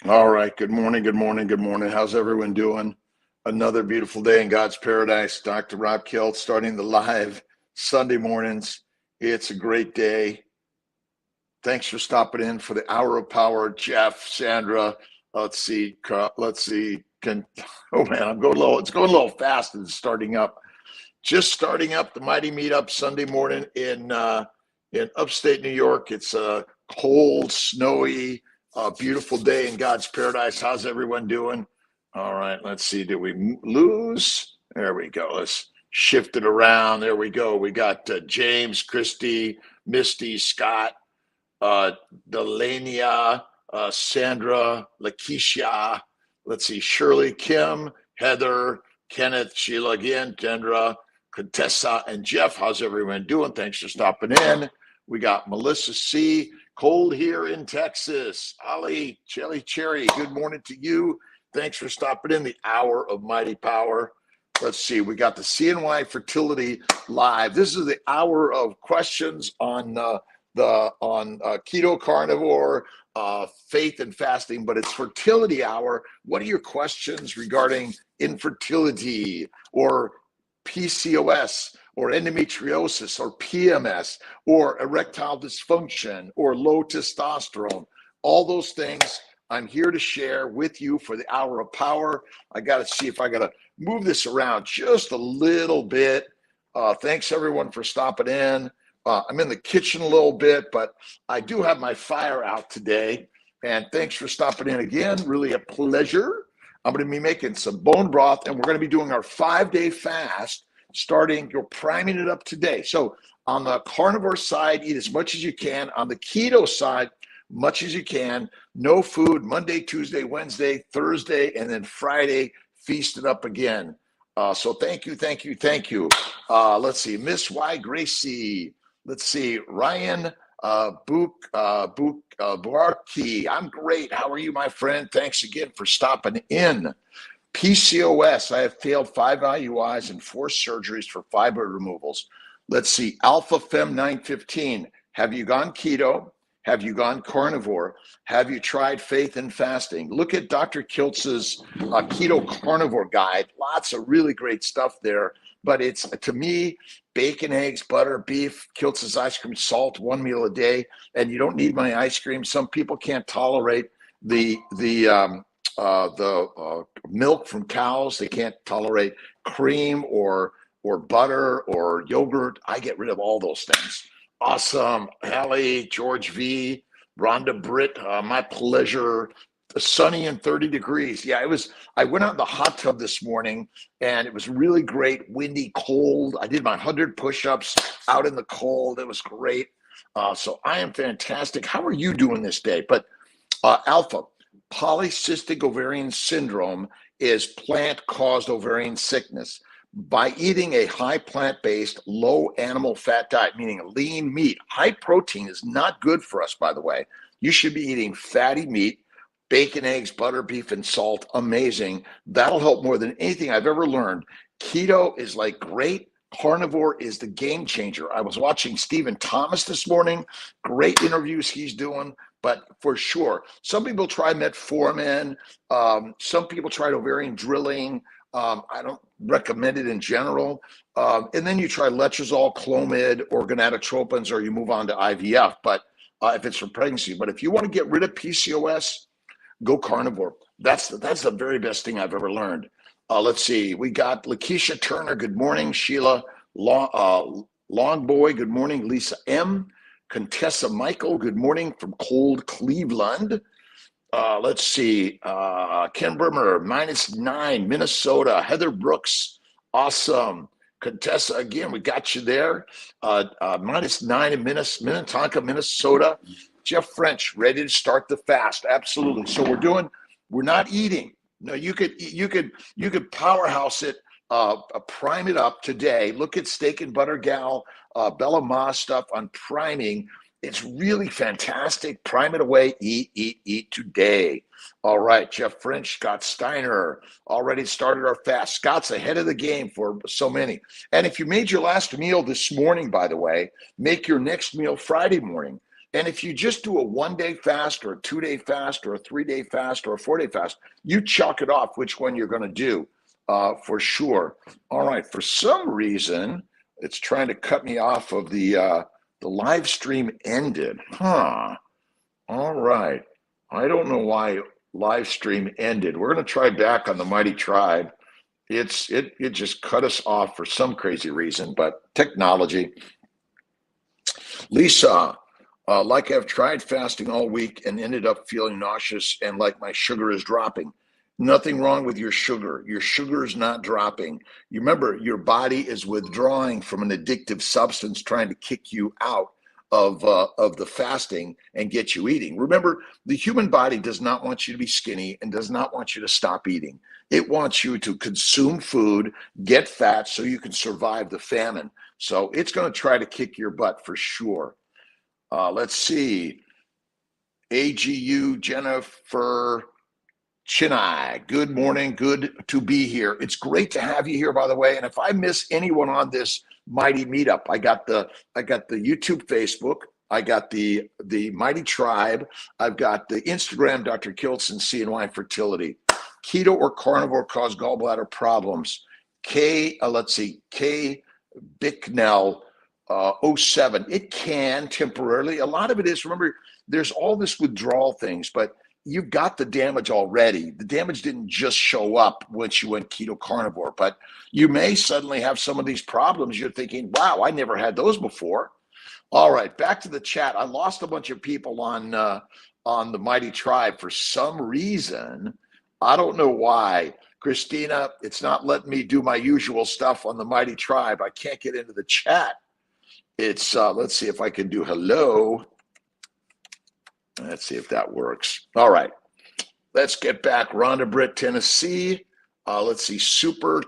All right. Good morning. Good morning. Good morning. How's everyone doing? Another beautiful day in God's paradise. Dr. Rob Kilt starting the live Sunday mornings. It's a great day. Thanks for stopping in for the hour of power. Jeff, Sandra. Let's see. Let's see. Oh man, I'm going low. It's going a little fast. It's starting up. Just starting up the Mighty Meetup Sunday morning in upstate New York. It's a cold, snowy, beautiful day in God's paradise. How's everyone doing? All right, let's see. Did we lose? There we go. Let's shift it around. There we go. We got James, Christy, Misty, Scott, uh, Delania, Sandra, Lakeisha. Let's see. Shirley, Kim, Heather, Kenneth, Sheila again, Kendra, Contessa, and Jeff. How's everyone doing? Thanks for stopping in. We got Melissa C. Cold here in Texas. Ali, Jelly Cherry, good morning to you. Thanks for stopping in the hour of mighty power. Let's see. We got the CNY Fertility Live. This is the hour of questions on keto, carnivore, faith and fasting, but it's fertility hour. What are your questions regarding infertility or PCOS or endometriosis or PMS or erectile dysfunction or low testosterone? All those things I'm here to share with you for the hour of power. I got to see if I got to move this around just a little bit. Thanks everyone for stopping in. I'm in the kitchen a little bit, but I do have my fire out today. And thanks for stopping in again. Really a pleasure. I'm going to be making some bone broth, and we're going to be doing our 5-day fast starting, you're priming it up today. So on the carnivore side, eat as much as you can. On the keto side, much as you can. No food Monday, Tuesday, Wednesday, Thursday, and then Friday, feast it up again. So thank you, thank you, thank you. Let's see, Miss Y. Gracie. Let's see, Ryan Buarki. I'm great. How are you, my friend? Thanks again for stopping in. PCOS. I have failed 5 IUIs and 4 surgeries for fibroid removals. Let's see, Alpha Fem 915. Have you gone keto? Have you gone carnivore? Have you tried faith and fasting? Look at Dr. Kiltz's keto carnivore guide. Lots of really great stuff there. But it's, to me, bacon, eggs, butter, beef, Kiltz's ice cream, salt, 1 meal a day. And you don't need my ice cream. Some people can't tolerate the milk from cows. They can't tolerate cream or butter or yogurt. I get rid of all those things. Awesome. Hallie, George V, Rhonda Britt, my pleasure. Sunny and 30 degrees. Yeah, it was. I went out in the hot tub this morning and it was really great, windy, cold. I did my 100 push-ups out in the cold. It was great. So I am fantastic. How are you doing this day? But Alpha, polycystic ovarian syndrome is plant-caused ovarian sickness. By eating a high plant-based, low animal fat diet, meaning lean meat, high protein is not good for us, by the way. You should be eating fatty meat, bacon, eggs, butter, beef, and salt. Amazing. That'll help more than anything I've ever learned. Keto is like great. Carnivore is the game changer. I was watching Stephen Thomas this morning. Great interviews he's doing. But for sure, some people try metformin. Some people tried ovarian drilling. I don't recommend it in general. And then you try letrozole, Clomid, or gonadotropins, or you move on to IVF. But if it's for pregnancy, but if you want to get rid of PCOS, go carnivore. That's the very best thing I've ever learned. Let's see. We got Lakeisha Turner. Good morning. Sheila Longboy. Good morning. Lisa M. Contessa Michael. Good morning from cold Cleveland. Let's see. Ken Brimmer, -9, Minnesota. Heather Brooks. Awesome. Contessa, again, we got you there. -9 in Minnetonka, Minnesota. Jeff French, ready to start the fast. Absolutely. So we're not eating. No, you could powerhouse it, prime it up today. Look at Steak and Butter Gal, Bella Ma stuff on priming. It's really fantastic. Prime it away. Eat today. All right, Jeff French, Scott Steiner already started our fast. Scott's ahead of the game for so many. And if you made your last meal this morning, by the way, make your next meal Friday morning, And if you just do a 1-day fast or a 2-day fast or a 3-day fast or a 4-day fast, you chalk it off which one you're going to do for sure. All right. For some reason, it's trying to cut me off of the live stream ended. Huh. All right. I don't know why live stream ended. We're going to try back on the Mighty Tribe. It just cut us off for some crazy reason, but technology. Lisa, like I've tried fasting all week and ended up feeling nauseous and like my sugar is dropping. Nothing wrong with your sugar. Your sugar is not dropping. You remember, your body is withdrawing from an addictive substance trying to kick you out of the fasting and get you eating. Remember, the human body does not want you to be skinny and does not want you to stop eating. It wants you to consume food, get fat so you can survive the famine. So it's going to try to kick your butt for sure. Let's see. AGU Jennifer Chinai, good morning. Good to be here. It's great to have you here, by the way. And if I miss anyone on this Mighty Meetup, I got the YouTube, Facebook. I got the Mighty Tribe. I've got the Instagram, Dr. Kiltson, CNY Fertility. Keto or carnivore cause gallbladder problems. K Bicknell 07. It can temporarily. A lot of it is, remember, there's all this withdrawal things, but you've got the damage already. The damage didn't just show up once you went keto carnivore, but you may suddenly have some of these problems. You're thinking, wow, I never had those before. All right, back to the chat. I lost a bunch of people on the Mighty Tribe for some reason. I don't know why. Christina, it's not letting me do my usual stuff on the Mighty Tribe. I can't get into the chat. It's, let's see if I can do hello. Let's see if that works. All right. Let's get back. Rhonda Britt, Tennessee. Let's see. Super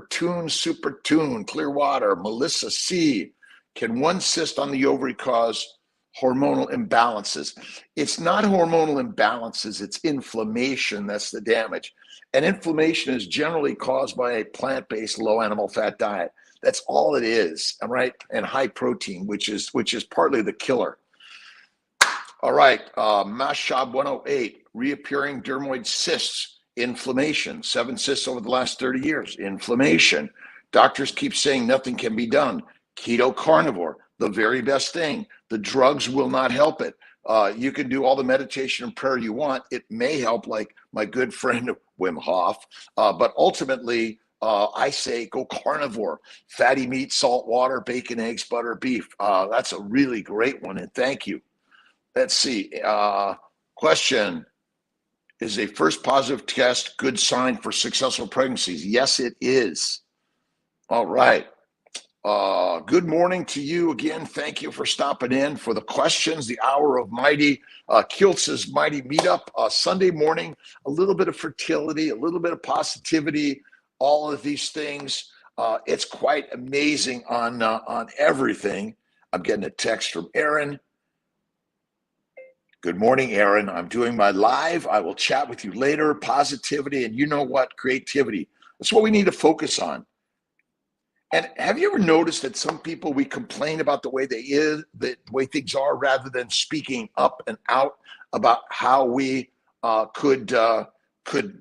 Tune, Clearwater. Melissa C. Can one cyst on the ovary cause hormonal imbalances? It's not hormonal imbalances. It's inflammation. That's the damage. And inflammation is generally caused by a plant-based low animal fat diet. That's all it is. All right. And high protein, which is partly the killer. All right, Mashab 108, reappearing dermoid cysts, inflammation, 7 cysts over the last 30 years, inflammation. Doctors keep saying nothing can be done. Keto carnivore, the very best thing. The drugs will not help it. You can do all the meditation and prayer you want. It may help, like my good friend Wim Hof, but ultimately, I say go carnivore, fatty meat, salt water, bacon, eggs, butter, beef. That's a really great one, and thank you. Let's see. Question. Is a first positive test good sign for successful pregnancies? Yes, it is. All right. Good morning to you again. Thank you for stopping in for the questions, the hour of Mighty Kiltz's Mighty Meetup. Sunday morning, a little bit of fertility, a little bit of positivity, all of these things. It's quite amazing on everything. I'm getting a text from Aaron. Good morning, Aaron. I'm doing my live. I will chat with you later. Positivity, and you know what? Creativity. That's what we need to focus on. And have you ever noticed that some people, we complain about the way the way things are, rather than speaking up and out about how we could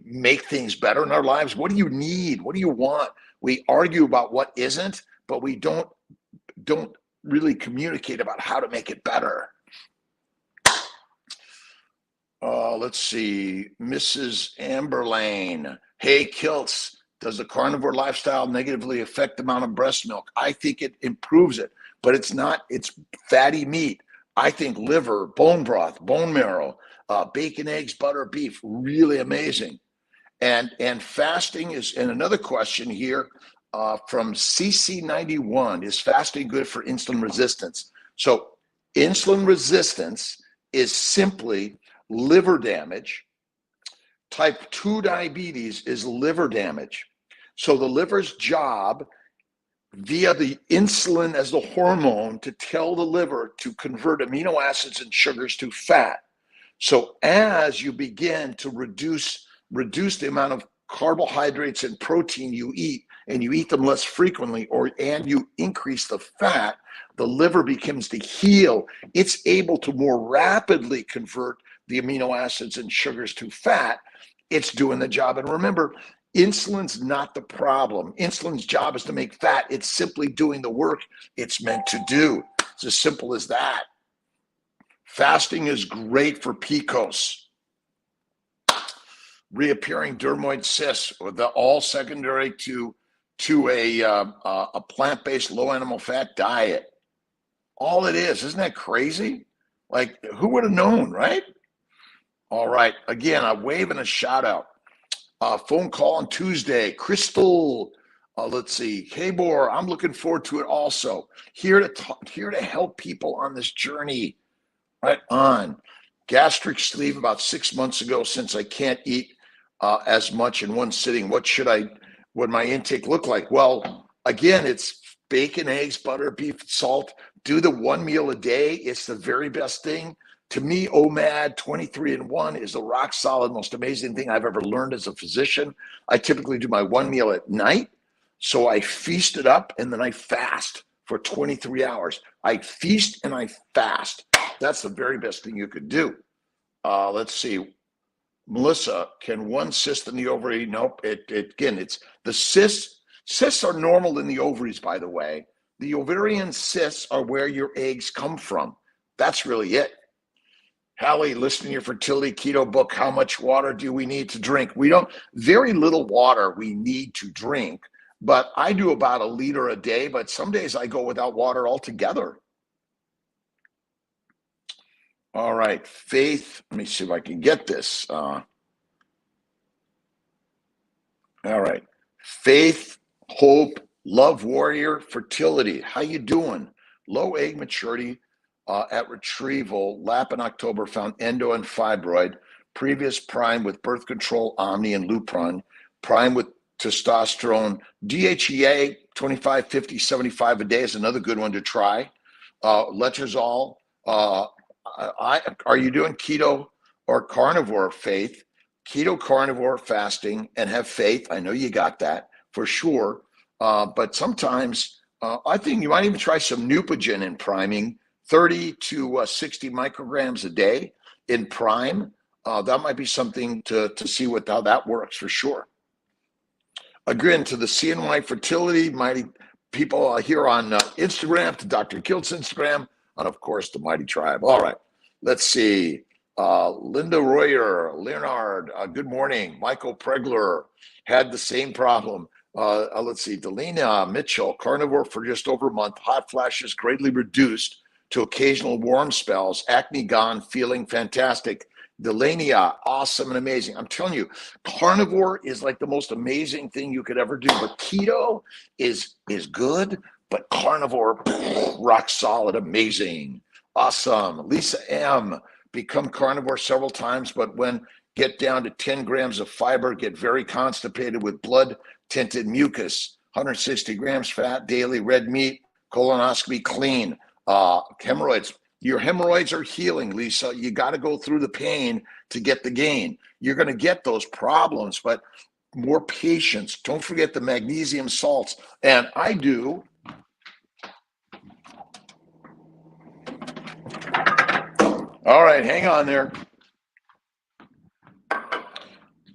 make things better in our lives? What do you need? What do you want? We argue about what isn't, but we don't really communicate about how to make it better. Let's see, Mrs. Amberlane. Hey, Kiltz, does the carnivore lifestyle negatively affect the amount of breast milk? I think it improves it, but it's not. It's fatty meat. I think liver, bone broth, bone marrow, bacon, eggs, butter, beef, really amazing. And fasting is, and another question here from CC91, is fasting good for insulin resistance? So insulin resistance is simply liver damage. Type 2 diabetes is liver damage. So the liver's job, via the insulin as the hormone, to tell the liver to convert amino acids and sugars to fat. So as you begin to reduce the amount of carbohydrates and protein you eat, and you eat them less frequently, and you increase the fat, the liver begins to heal. It's able to more rapidly convert the amino acids and sugars to fat. It's doing the job. And remember, insulin's not the problem. Insulin's job is to make fat. It's simply doing the work it's meant to do. It's as simple as that. Fasting is great for PCOS, reappearing dermoid cysts, all secondary to a plant-based low animal fat diet. All it is, isn't that crazy? Like, who would have known, right? All right, again, a wave and a shout out. Phone call on Tuesday. Crystal, let's see. Kabor, I'm looking forward to it also. Here to help people on this journey. Right on. Gastric sleeve about 6 months ago, since I can't eat as much in one sitting. What my intake look like? Well, again, it's bacon, eggs, butter, beef, salt. Do the one meal a day. It's the very best thing. To me, OMAD 23-in-1 is the rock solid, most amazing thing I've ever learned as a physician. I typically do my one meal at night. So I feast it up and then I fast for 23 hours. I feast and I fast. That's the very best thing you could do. Let's see. Melissa, can one cyst in the ovary? Nope. It's the cysts. Cysts are normal in the ovaries, by the way. The ovarian cysts are where your eggs come from. That's really it. Hallie, listen to your fertility keto book. How much water do we need to drink? Very little water we need to drink, but I do about 1 liter a day, but some days I go without water altogether. All right, Faith, let me see if I can get this. All right, Faith, Hope, Love Warrior, Fertility. How you doing? Low egg maturity at retrieval, lap in October, found endo and fibroid, previous prime with birth control, Omni and Lupron, prime with testosterone, DHEA, 25, 50, 75 a day is another good one to try. Letrozole. Are you doing keto or carnivore, Faith? Keto, carnivore, fasting, and have faith. I know you got that for sure. But sometimes I think you might even try some Neupogen in priming, 30 to 60 micrograms a day in prime. That might be something to see how that works for sure. Again, to the CNY Fertility, mighty people here on Instagram, to Dr. Kilt's Instagram, and of course, the Mighty Tribe. All right, let's see. Linda Royer, Leonard, good morning. Michael Pregler had the same problem. Let's see. Delina Mitchell, carnivore for just over a month. Hot flashes greatly reduced to occasional warm spells. Acne gone, feeling fantastic. Delania, awesome and amazing. I'm telling you, carnivore is like the most amazing thing you could ever do. But keto is good, but carnivore, rock solid, amazing, awesome. Lisa M, become carnivore several times, but when get down to 10 grams of fiber, get very constipated with blood tinted mucus, 160 grams fat daily, red meat, colonoscopy clean, hemorrhoids. Your hemorrhoids are healing, Lisa. You got to go through the pain to get the gain. You're going to get those problems, but more patience. Don't forget the magnesium salts. And I do. All right, hang on there.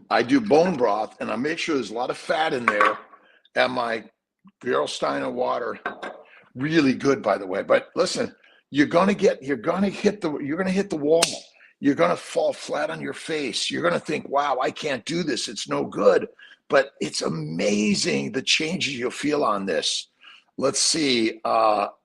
I do bone broth, and I make sure there's a lot of fat in there. And my Gerolsteiner water, really good, by the way. But listen, you're gonna hit the wall. You're gonna fall flat on your face. You're gonna think, "Wow, I can't do this. It's no good." But it's amazing the changes you'll feel on this. Let's see, Aliza.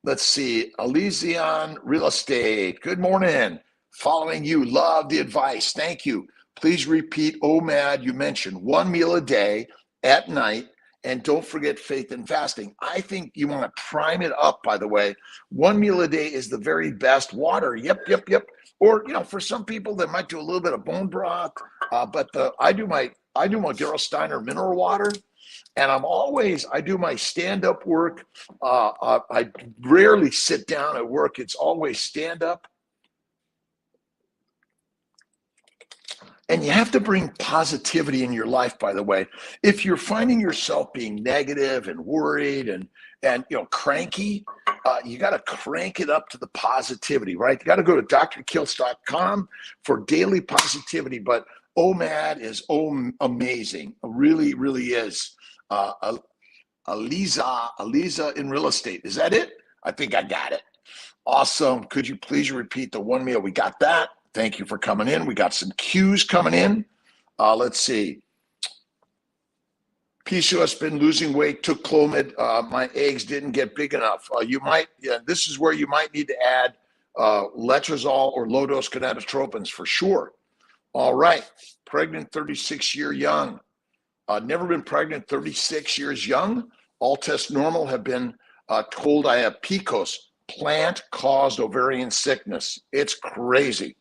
Let's see, Elysian Real Estate. Good morning. Following you. Love the advice. Thank you. Please repeat OMAD. You mentioned one meal a day at night. And don't forget faith and fasting. I think you want to prime it up, by the way. One meal a day is the very best. Water. Yep. Or, for some people, they might do a little bit of bone broth. But I do my Gerolsteiner mineral water. And I do my stand-up work. I rarely sit down at work. It's always stand-up. And you have to bring positivity in your life, by the way. If you're finding yourself being negative and worried and cranky, you got to crank it up to the positivity, right? You got to go to drkiltz.com for daily positivity. But OMAD is amazing. It really, really is. Aliza in real estate. Is that it? I think I got it. Awesome. Could you please repeat the one meal? We got that. Thank you for coming in. We got some cues coming in. Let's see. PCOS been losing weight, took Clomid. My eggs didn't get big enough. This is where you might need to add letrozole or low-dose gonadotropins for sure. All right. Pregnant, 36-year young. Never been pregnant, 36 years young. All tests normal, have been told I have PCOS, plant-caused ovarian sickness. It's crazy.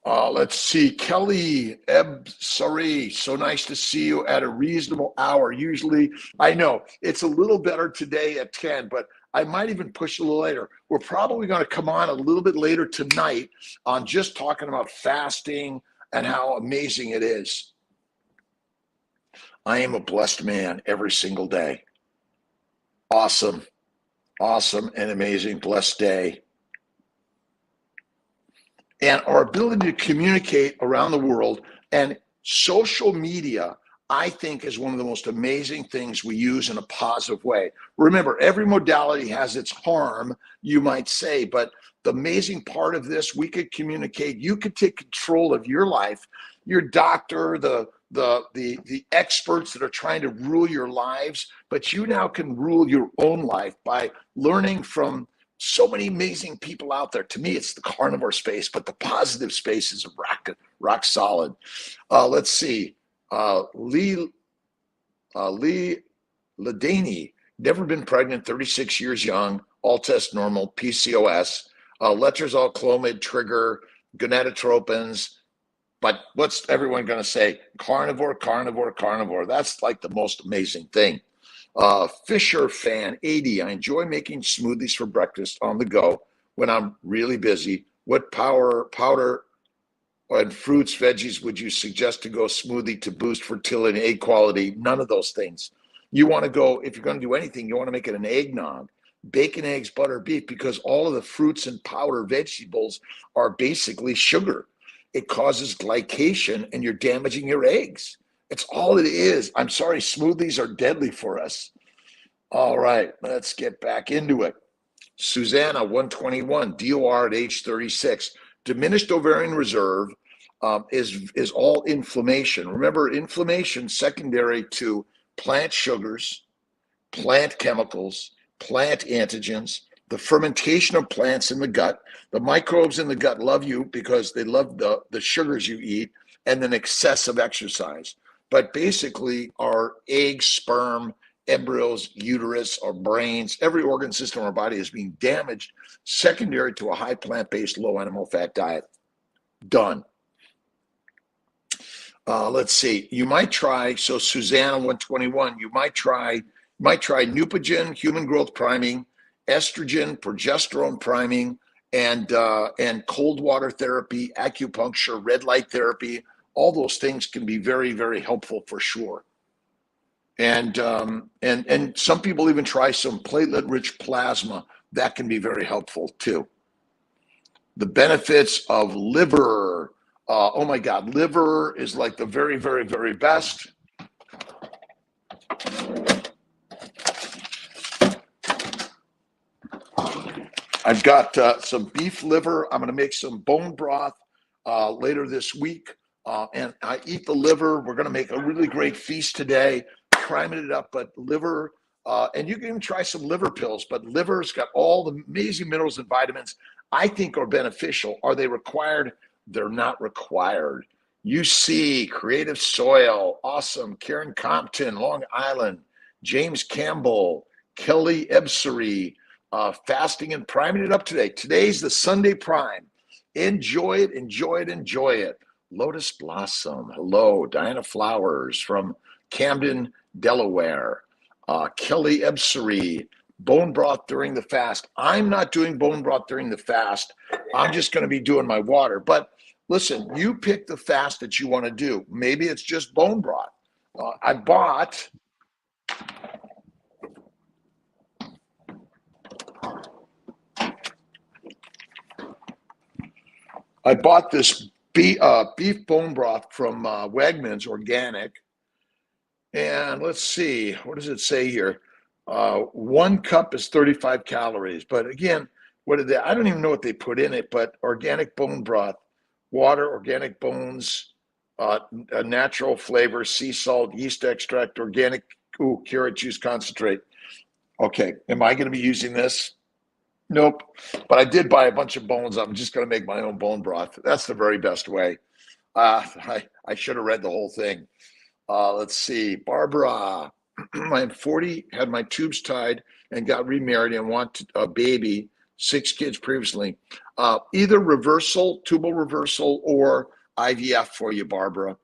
Let's see, Kelly Ebsari, so nice to see you at a reasonable hour. Usually, I know it's a little better today at 10, but I might even push a little later. We're probably going to come on a little bit later tonight on just talking about fasting and how amazing it is. I am a blessed man every single day. Awesome, awesome and amazing, blessed day. And our ability to communicate around the world, and social media, I think, is one of the most amazing things we use in a positive way. Remember, every modality has its harm, you might say, but the amazing part of this, we could communicate. You could take control of your life. Your doctor, the experts that are trying to rule your lives, but you now can rule your own life by learning from so many amazing people out there. To me, it's the carnivore space, but the positive space is rock solid. Let's see. Lee Ladany, never been pregnant, 36 years young, all tests normal, PCOS, letrozole, Clomid, trigger, gonadotropins. But what's everyone going to say? Carnivore, carnivore, carnivore. That's like the most amazing thing. Fisher fan 80. I enjoy making smoothies for breakfast on the go when I'm really busy. What powder and fruits, veggies would you suggest to go smoothie to boost fertility and egg quality? None of those things. You want to go, if you're going to do anything, you want to make it an eggnog. Bacon, eggs, butter, beef, because all of the fruits and powder vegetables are basically sugar. It causes glycation and you're damaging your eggs. It's all it is. I'm sorry, smoothies are deadly for us. All right, let's get back into it. Susanna, 121, DOR at age 36. Diminished ovarian reserve is all inflammation. Remember, inflammation secondary to plant sugars, plant chemicals, plant antigens, the fermentation of plants in the gut. The microbes in the gut love you because they love the sugars you eat, and then excessive exercise. But basically, our eggs, sperm, embryos, uterus, our brains, every organ system in our body is being damaged secondary to a high plant-based, low animal fat diet. Done. Let's see. You might try, so Susanna 121, you might try Neupogen, human growth priming, estrogen, progesterone priming, and cold water therapy, acupuncture, red light therapy. All those things can be very, very helpful for sure. And some people even try some platelet-rich plasma. That can be very helpful too. The benefits of liver. Oh my God, liver is like the very, very, very best. I've got some beef liver. I'm going to make some bone broth later this week. And I eat the liver. We're going to make a really great feast today, priming it up. But liver, and you can even try some liver pills, but liver's got all the amazing minerals and vitamins I think are beneficial. Are they required? They're not required. UC, Creative Soil, awesome. Karen Compton, Long Island, James Campbell, Kelly Ebsary, fasting and priming it up today. Today's the Sunday Prime. Enjoy it, enjoy it, enjoy it. Lotus Blossom, hello. Diana Flowers from Camden, Delaware. Kelly Ebsary, bone broth during the fast. I'm not doing bone broth during the fast. I'm just going to be doing my water. But Listen, you pick the fast that you want to do. Maybe it's just bone broth. I bought this beef bone broth from Wegmans Organic. And let's see, what does it say here? 1 cup is 35 calories. But again, what did they? I don't even know what they put in it, but organic bone broth, water, organic bones, a natural flavor, sea salt, yeast extract, organic carrot juice concentrate. Okay, am I going to be using this? Nope. But I did buy a bunch of bones. I'm just going to make my own bone broth. That's the very best way. I should have read the whole thing. Let's see. Barbara, I'm 40, had my tubes tied and got remarried and want a baby, 6 kids previously. Either reversal, tubal reversal, or IVF for you, Barbara.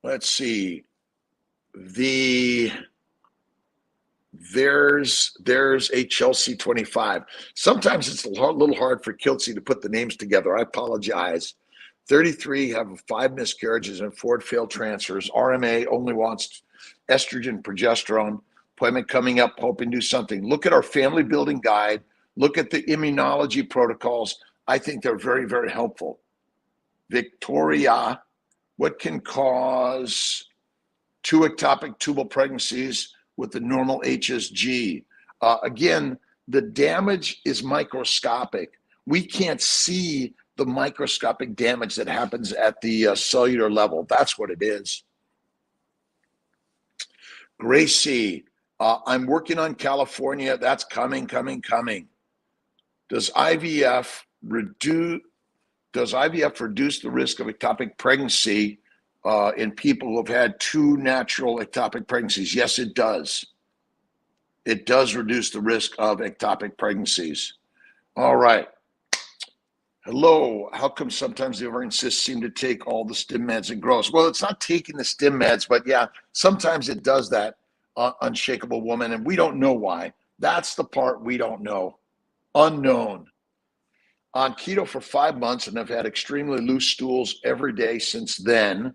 Let's see. There's a Chelsea 25. Sometimes it's a little hard for Kelsey to put the names together. I apologize. 33, have 5 miscarriages and 4 failed transfers. RMA only wants estrogen, progesterone. Appointment coming up, hoping to do something. Look at our family building guide. Look at the immunology protocols. I think they're very, very helpful. Victoria, what can cause 2 ectopic tubal pregnancies with the normal HSG? Again, the damage is microscopic. We can't see the microscopic damage that happens at the cellular level. That's what it is. Gracie, I'm working on California. That's coming. Does IVF reduce the risk of ectopic pregnancy in people who have had 2 natural ectopic pregnancies? Yes, it does. It does reduce the risk of ectopic pregnancies. All right. Hello, how come sometimes the ovarian cysts seem to take all the stim meds and grows? Well, it's not taking the stim meds, but yeah, sometimes it does that, unshakable woman, and we don't know why. That's the part we don't know. Unknown. On keto for 5 months, and I've had extremely loose stools every day since then.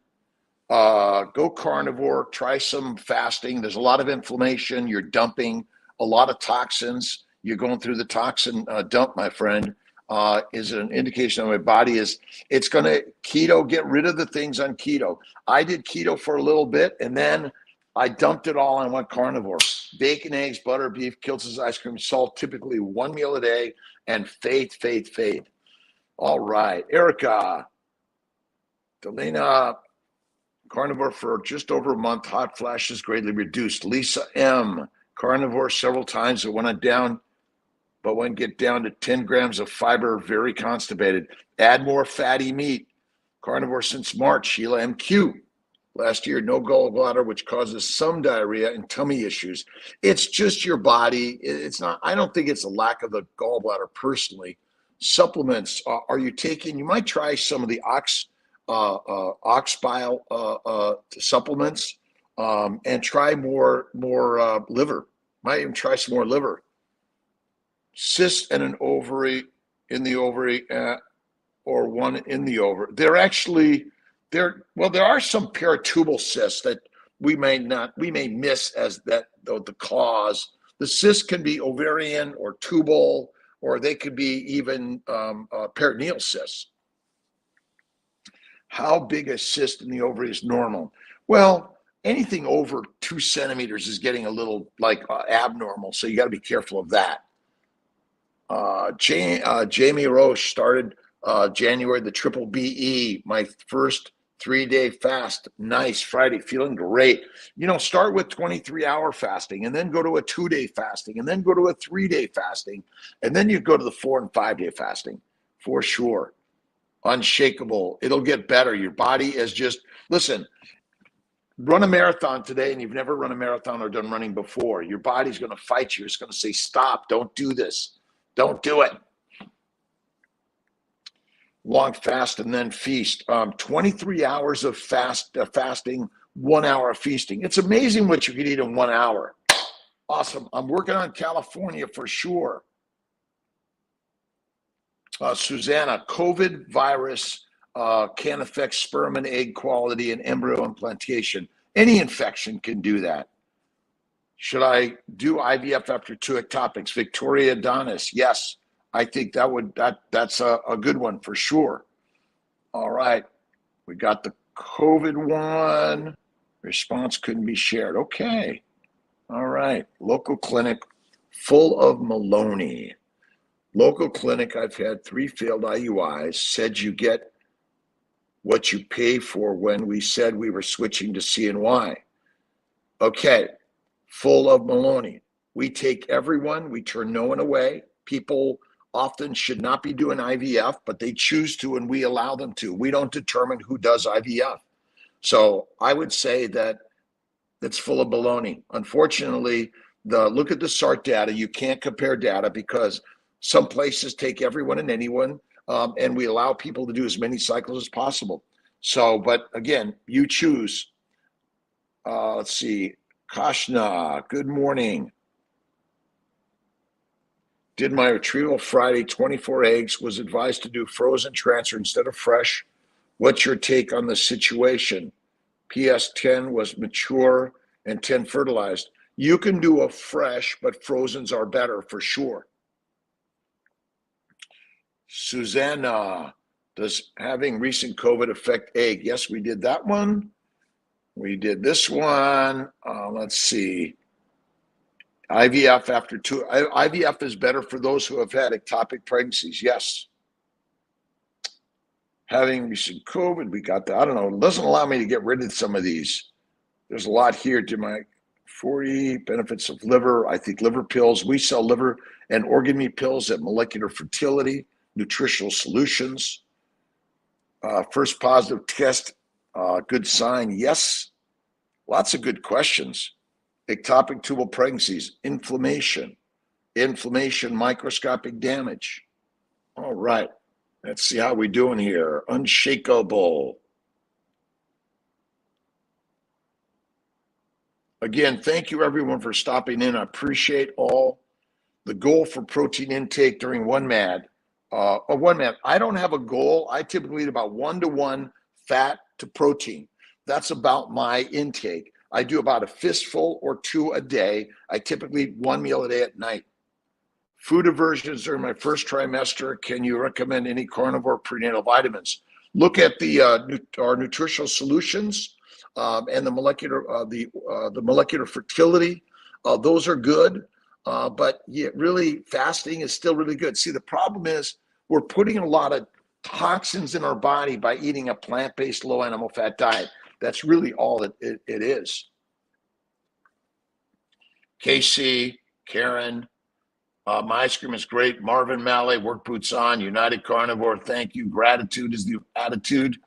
Go carnivore, try some fasting. There's a lot of inflammation. You're dumping a lot of toxins. You're going through the toxin dump, my friend. Is an indication of my body it's going to keto, get rid of the things on keto. I did keto for a little bit, and then I dumped it all and went carnivore. Bacon, eggs, butter, beef, Kiltz's ice cream, salt, typically 1 meal a day, and faith. All right, Erica, Delina, carnivore for just over a month, hot flashes greatly reduced. Lisa M, carnivore several times, but when get down to 10 grams of fiber, very constipated. Add more fatty meat. Carnivore since March. Sheila MQ. Last year, no gallbladder, which causes some diarrhea and tummy issues. It's just your body. It's not, I don't think it's a lack of the gallbladder personally. Supplements, are you taking, you might try some of the ox bile supplements, and try more liver. Might even try some more liver. Cyst and an ovary in the ovary, or one in the ovary. There are some peritubal cysts that we may miss as the cause. The cyst can be ovarian or tubal, or they could be even peritoneal cysts. How big a cyst in the ovary is normal? Well, anything over 2 centimeters is getting a little abnormal, so you got to be careful of that. Jamie Roche started January the triple BE, my first 3-day fast. Nice. Friday, feeling great. Start with 23-hour fasting, and then go to a 2-day fasting, and then go to a 3-day fasting, and then you go to the 4 and 5-day fasting for sure. Unshakable. It'll get better. Your body is just, listen, run a marathon today and you've never run a marathon or done running before. Your body's going to fight you. It's going to say, stop, don't do this. Don't do it. Long fast and then feast. 23 hours of fasting, 1 hour of feasting. It's amazing what you can eat in 1 hour. Awesome. I'm working on California for sure. Susanna, COVID virus can affect sperm and egg quality and embryo implantation. Any infection can do that. Should I do IVF after 2 ectopics? Victoria Adonis, yes. I think that's a good one for sure. All right. We got the COVID one. Response couldn't be shared. Okay. All right. Local clinic full of Maloney. Local clinic, I've had 3 failed IUIs, said you get what you pay for when we said we were switching to CNY. Okay. Full of Maloney. We take everyone, we turn no one away. People often should not be doing IVF, but they choose to and we allow them to. We don't determine who does IVF. So I would say that that's full of baloney. Unfortunately, look at the SART data. You can't compare data because some places take everyone and anyone, and we allow people to do as many cycles as possible. So, but again, you choose. Let's see. Kashna, good morning. Did my retrieval Friday, 24 eggs, was advised to do frozen transfer instead of fresh. What's your take on the situation? PS 10 was mature and 10 fertilized. You can do a fresh, but frozens are better for sure. Susanna, does having recent COVID affect egg? Yes, we did that one. We did this one. Let's see. IVF after 2. IVF is better for those who have had ectopic pregnancies. Yes. Having recent COVID, we got that. I don't know. It doesn't allow me to get rid of some of these. There's a lot here. To my 40 benefits of liver. I think liver pills. We sell liver and organ meat pills at Molecular Fertility, Nutritional Solutions. First positive test, good sign. Yes. Lots of good questions. Ectopic tubal pregnancies, inflammation, microscopic damage. All right. Let's see how we're doing here. Unshakable. Again, thank you everyone for stopping in. I appreciate all. The goal for protein intake during one MAD. I don't have a goal. I typically eat about 1-to-1 fat to protein. That's about my intake. I do about a fistful or 2 a day. I typically eat 1 meal a day at night. Food aversions during my first trimester. Can you recommend any carnivore prenatal vitamins? Look at our nutritional solutions and the molecular fertility. Those are good, but yeah, really fasting is still really good. See, the problem is we're putting a lot of toxins in our body by eating a plant-based low animal fat diet. That's really all it is. KC, Karen, my ice cream is great. Marvin Malley, work boots on. United Carnivore, thank you. Gratitude is the attitude.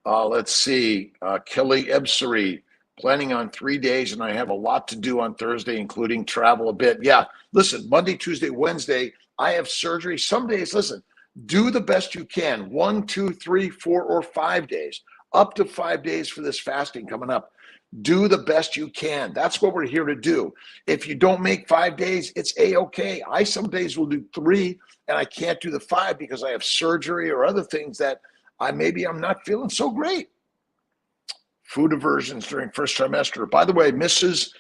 Let's see. Kelly Ebsary, planning on 3 days, and I have a lot to do on Thursday, including travel a bit. Yeah, listen, Monday, Tuesday, Wednesday, I have surgery. Some days, listen, do the best you can. 1, 2, 3, 4, or 5 days. Up to 5 days for this fasting coming up. Do the best you can. That's what we're here to do. If you don't make 5 days, it's A-okay. I some days will do 3, and I can't do the 5 because I have surgery or other things that I'm not feeling so great. Food aversions during first trimester. By the way, Mrs.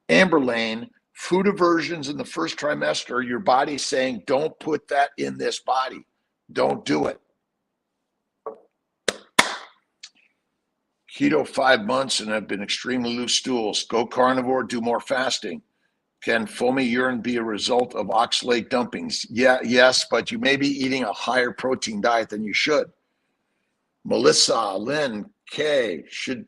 Amber Lane, food aversions in the first trimester, your body's saying, don't put that in this body. Don't do it. Keto 5 months and have been extremely loose stools. Go carnivore, do more fasting. Can foamy urine be a result of oxalate dumpings? Yeah, yes, but you may be eating a higher protein diet than you should. Melissa, Lynn, Kay, should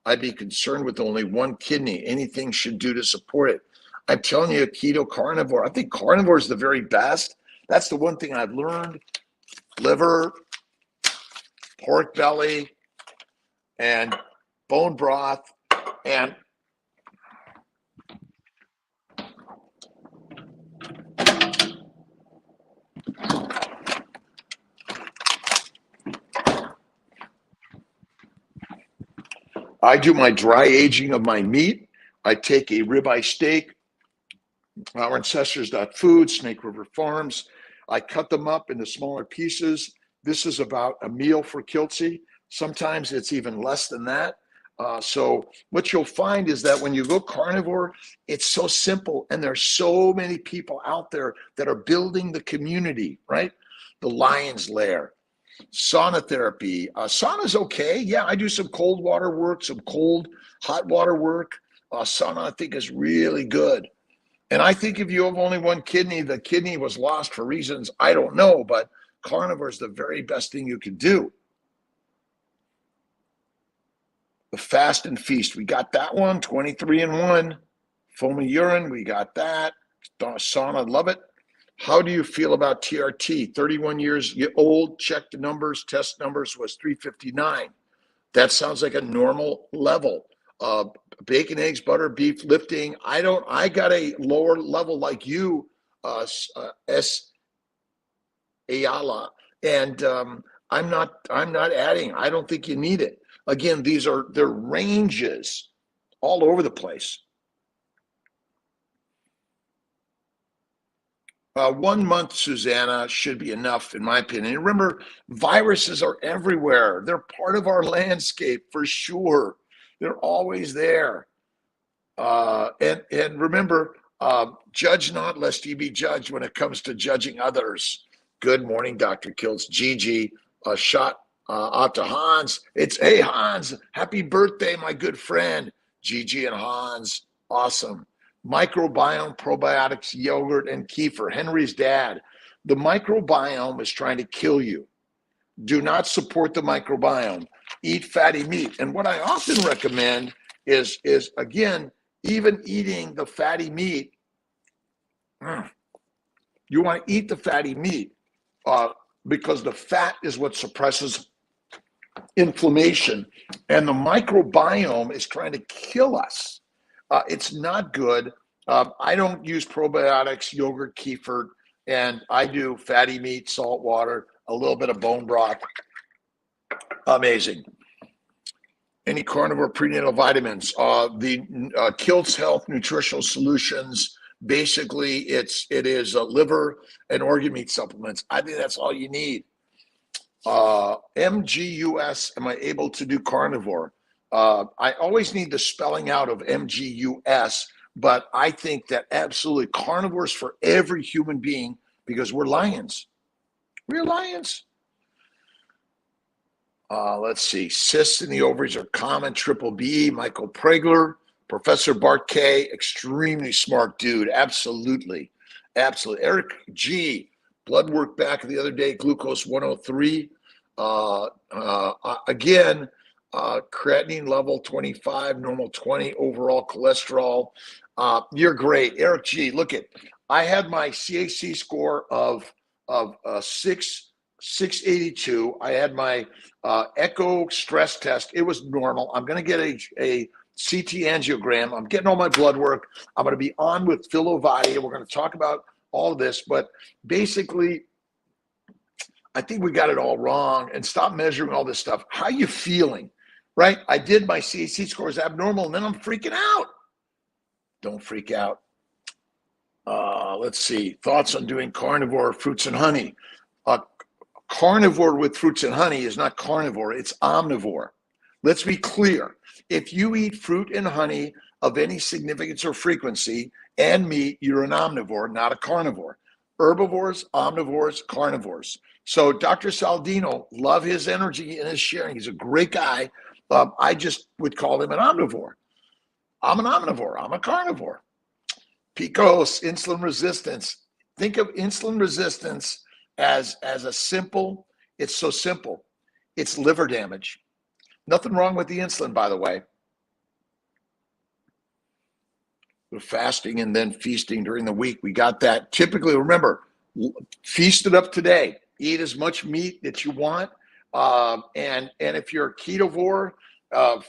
I be concerned with only one kidney? Anything should do to support it? I'm telling you, keto carnivore. I think carnivore is the very best. That's the one thing I've learned. Liver, pork belly, and bone broth, and I do my dry aging of my meat. I take a ribeye steak, Our Ancestors Food, Snake River Farms. I cut them up into smaller pieces. This is about a meal for Kiltsy. Sometimes it's even less than that. So what you'll find is that when you go carnivore, it's so simple, and there's so many people out there that are building the community, right? The Lion's Lair, sauna therapy. Sauna's okay. Yeah, I do some cold water work, some cold hot water work. Sauna, I think, is really good. And I think if you have only one kidney, the kidney was lost for reasons I don't know, but carnivore is the very best thing you can do. The fast and feast, we got that one, 23 and 1. Foamy urine, we got that. Sauna, love it. How do you feel about TRT? 31 years old, checked the numbers, test numbers was 359. That sounds like a normal level. Bacon, eggs, butter, beef, lifting. I got a lower level like you, S. Ayala, and I'm not adding. I don't think you need it. Again, they're ranges all over the place. 1 month, Susanna, should be enough, in my opinion. Remember, viruses are everywhere. They're part of our landscape for sure. They're always there. And remember, judge not lest ye be judged when it comes to judging others. Good morning, Dr. Kiltz. Gigi, a shot out to Hans. Hey, Hans, happy birthday, my good friend. Gigi and Hans, awesome. Microbiome, probiotics, yogurt, and kefir. Henry's dad. The microbiome is trying to kill you. Do not support the microbiome. Eat fatty meat. And what I often recommend is again, even eating the fatty meat, you want to eat the fatty meat because the fat is what suppresses inflammation, and the microbiome is trying to kill us. It's not good. I don't use probiotics, yogurt, kefir, and I do fatty meat, salt water, a little bit of bone broth. Amazing. Any carnivore prenatal vitamins? The Kiltz Health Nutritional Solutions. Basically, it is liver and organ meat supplements. I think that's all you need. MGUS. Am I able to do carnivore? I always need the spelling out of MGUS, but I think that absolutely carnivore is for every human being because we're lions. We're lions. Let's see. Cysts in the ovaries are common. Triple B. Michael Pregler. Professor Bart K. Extremely smart dude. Absolutely. Absolutely. Eric G. Blood work back the other day. Glucose 103. Again, creatinine level 25. Normal 20. Overall cholesterol. You're great. Eric G. Look at. I had my CAC score of 682. I had my echo stress test. It was normal. I'm going to get a CT angiogram. I'm getting all my blood work. I'm going to be on with Phil Ovadi. We're going to talk about all of this, but basically, I think we got it all wrong and stop measuring all this stuff. How are you feeling, right? I did my CAC scores abnormal, and then I'm freaking out. Don't freak out. Let's see. Thoughts on doing carnivore fruits and honey. Carnivore with fruits and honey is not carnivore, it's omnivore. Let's be clear. If you eat fruit and honey of any significance or frequency and meat, you're an omnivore, not a carnivore. Herbivores, omnivores, carnivores. So Dr. Saldino, love his energy and his sharing. He's a great guy. I just would call him an omnivore. I'm an omnivore. I'm a carnivore. PCOS, insulin resistance. Think of insulin resistance as a simple, it's so simple. It's liver damage. Nothing wrong with the insulin, by the way. We're fasting and then feasting during the week. We got that. Typically, remember, feast it up today. Eat as much meat that you want. And if you're a ketovore,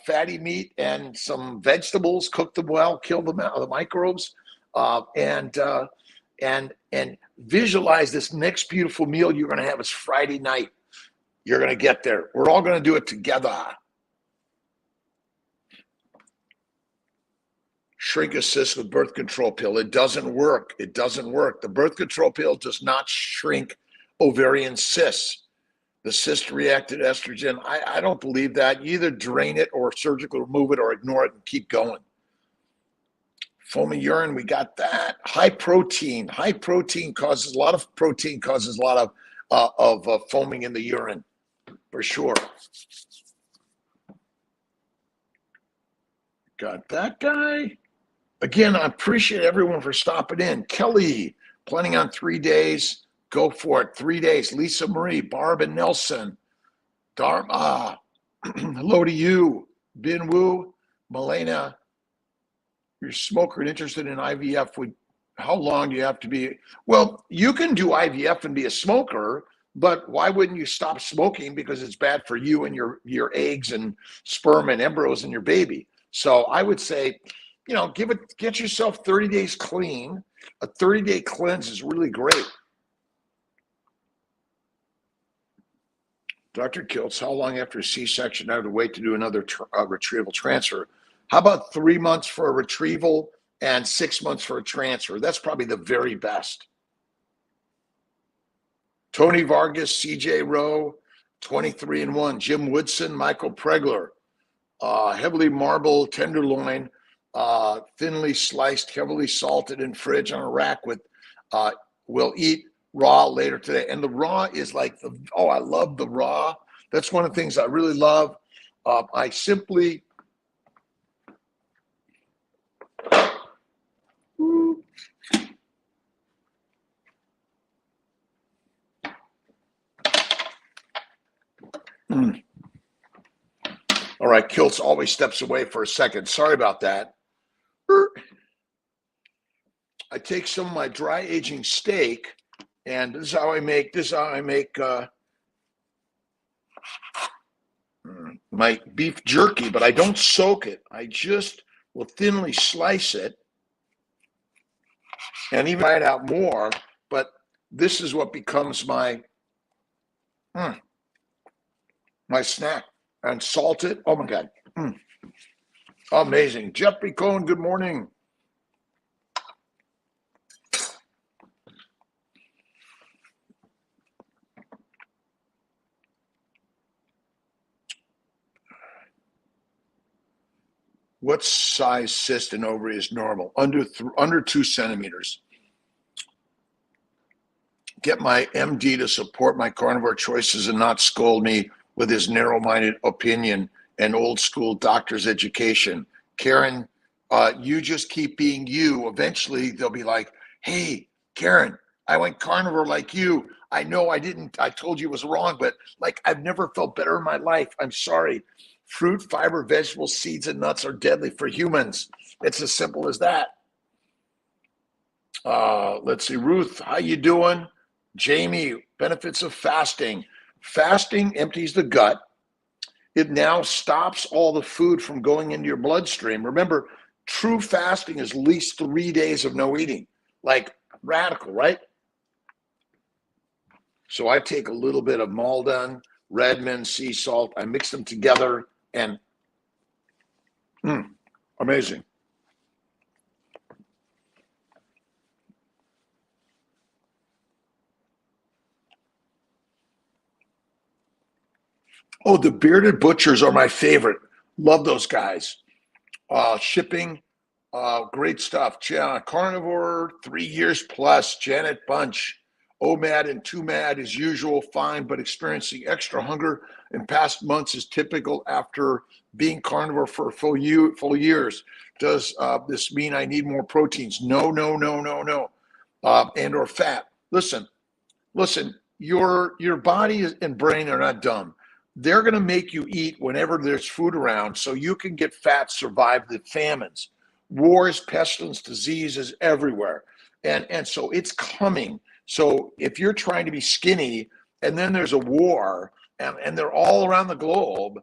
fatty meat and some vegetables, cook them well, kill them out of the microbes, and visualize this next beautiful meal you're going to have. It's Friday night. You're going to get there. We're all going to do it together. shrink assist with birth control pill. It doesn't work. It doesn't work. The birth control pill does not shrink ovarian cysts. The cyst reacted estrogen, I don't believe that. You either drain it or surgically remove it or ignore it and keep going. Foamy urine, we got that. High protein causes a lot of foaming in the urine, for sure. Got that guy. Again, I appreciate everyone for stopping in. Kelly, planning on 3 days. Go for it. 3 days. Lisa Marie, Barb and Nelson. Dharma, hello to you. Bin Wu, Milena, you're a smoker and interested in IVF. How long do you have to be? Well, you can do IVF and be a smoker, but why wouldn't you stop smoking? Because it's bad for you and your eggs and sperm and embryos and your baby. So I would say, get yourself 30 days clean. A 30-day cleanse is really great. Dr. Kiltz, how long after a C-section I have to wait to do another retrieval transfer? How about 3 months for a retrieval and 6 months for a transfer? That's probably the very best. Tony Vargas, CJ Rowe, 23-1. Jim Woodson, Michael Pregler, heavily marbled tenderloin, thinly sliced, heavily salted in fridge on a rack with, we'll eat raw later today. And the raw is like, I love the raw. That's one of the things I really love. I simply, All right, Kiltz always steps away for a second. Sorry about that. I take some of my dry aging steak, and this is how I make my beef jerky, but I don't soak it. I just will thinly slice it and even fry it out more, but this is what becomes my snack. And salt it. Oh my God. Amazing. Jeffrey Cohen, good morning. What size cyst and ovary is normal? Under 2 centimeters. Get my MD to support my carnivore choices and not scold me with his narrow-minded opinion and old school doctor's education. Karen, you just keep being you. Eventually they'll be like, hey, Karen, I went carnivore like you. I know I told you it was wrong, but like I've never felt better in my life. I'm sorry. Fruit, fiber, vegetables, seeds, and nuts are deadly for humans. It's as simple as that. Let's see, Ruth, how you doing? Jamie, benefits of fasting. Fasting empties the gut. It now stops all the food from going into your bloodstream. Remember, true fasting is at least 3 days of no eating. Like radical, right? So I take a little bit of Malden, Redmond, sea salt. I mix them together and amazing. Oh, the bearded butchers are my favorite. Love those guys. Shipping, great stuff. Carnivore, 3 years plus. Janet Bunch, OMAD and 2MAD as usual, fine, but experiencing extra hunger in past months is typical after being carnivore for full years. Does this mean I need more proteins? No. And or fat. Listen, your body and brain are not dumb. They're going to make you eat whenever there's food around so you can get fat, survive the famines. Wars, pestilence, diseases everywhere. And so it's coming. So if you're trying to be skinny and then there's a war and they're all around the globe,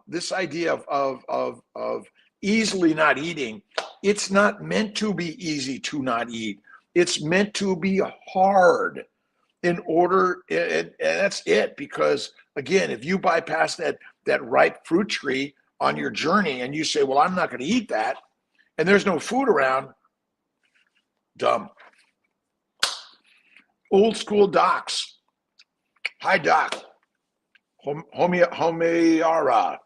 this idea of easily not eating, it's not meant to be easy to not eat. It's meant to be hard in order, and that's it. Because again, if you bypass that ripe fruit tree on your journey and you say, well, I'm not going to eat that, and there's no food around, dumb. Old school docs. Hi, Doc. Homeara.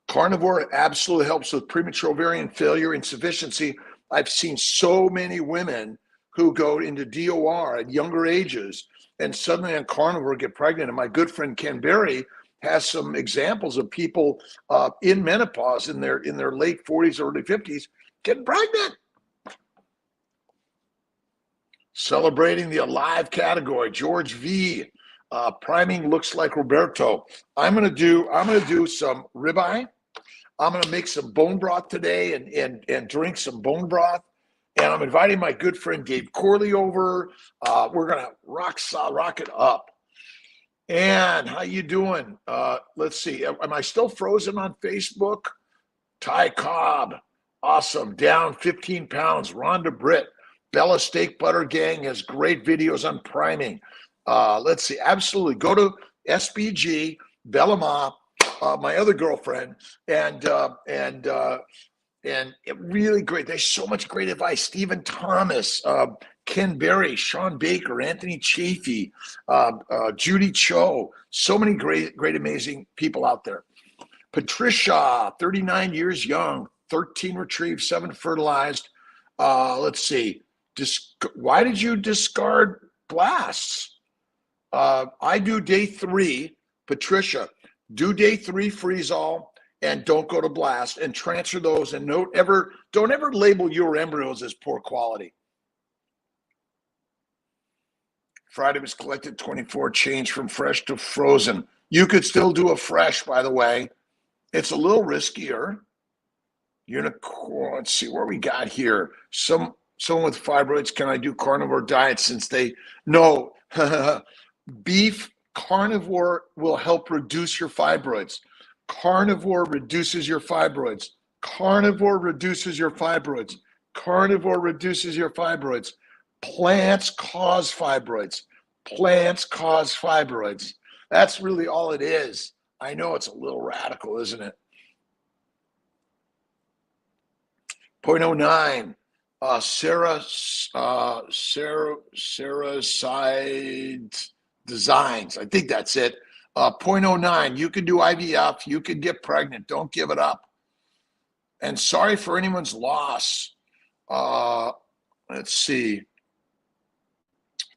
Carnivore absolutely helps with premature ovarian failure, insufficiency. I've seen so many women who go into DOR at younger ages and suddenly on carnivore get pregnant. And my good friend Ken Berry has some examples of people in menopause in their late 40s, early 50s getting pregnant. Celebrating the alive category, George V. Priming looks like Roberto. I'm gonna do some ribeye. I'm gonna make some bone broth today and drink some bone broth. And I'm inviting my good friend Gabe Corley over. We're gonna rock it up. And how you doing? Let's see. Am I still frozen on Facebook? Ty Cobb, awesome. Down 15 pounds. Rhonda Britt. Bella Steak Butter Gang has great videos on priming. Let's see. Absolutely. Go to SBG, Bella Ma, my other girlfriend, and it really great. There's so much great advice. Stephen Thomas, Ken Berry, Sean Baker, Anthony Chafee, Judy Cho. So many great, amazing people out there. Patricia, 39 years young, 13 retrieved, 7 fertilized. Let's see. Why did you discard blasts? I do day 3, Patricia. Do day 3 freeze all and don't go to blast and transfer those, and don't ever label your embryos as poor quality. Friday was collected 24, changed from fresh to frozen. You could still do a fresh, by the way. It's a little riskier. Unicorn, let's see what we got here. Someone with fibroids, can I do carnivore diet since they no beef carnivore will help reduce your fibroids. Carnivore reduces your fibroids. Carnivore reduces your fibroids. Carnivore reduces your fibroids. Plants cause fibroids. Plants cause fibroids. That's really all it is. I know it's a little radical, isn't it? 0.09. Sarah Side Designs. I think that's it. 0.09. You can do IVF. You can get pregnant. Don't give it up. And sorry for anyone's loss. Let's see.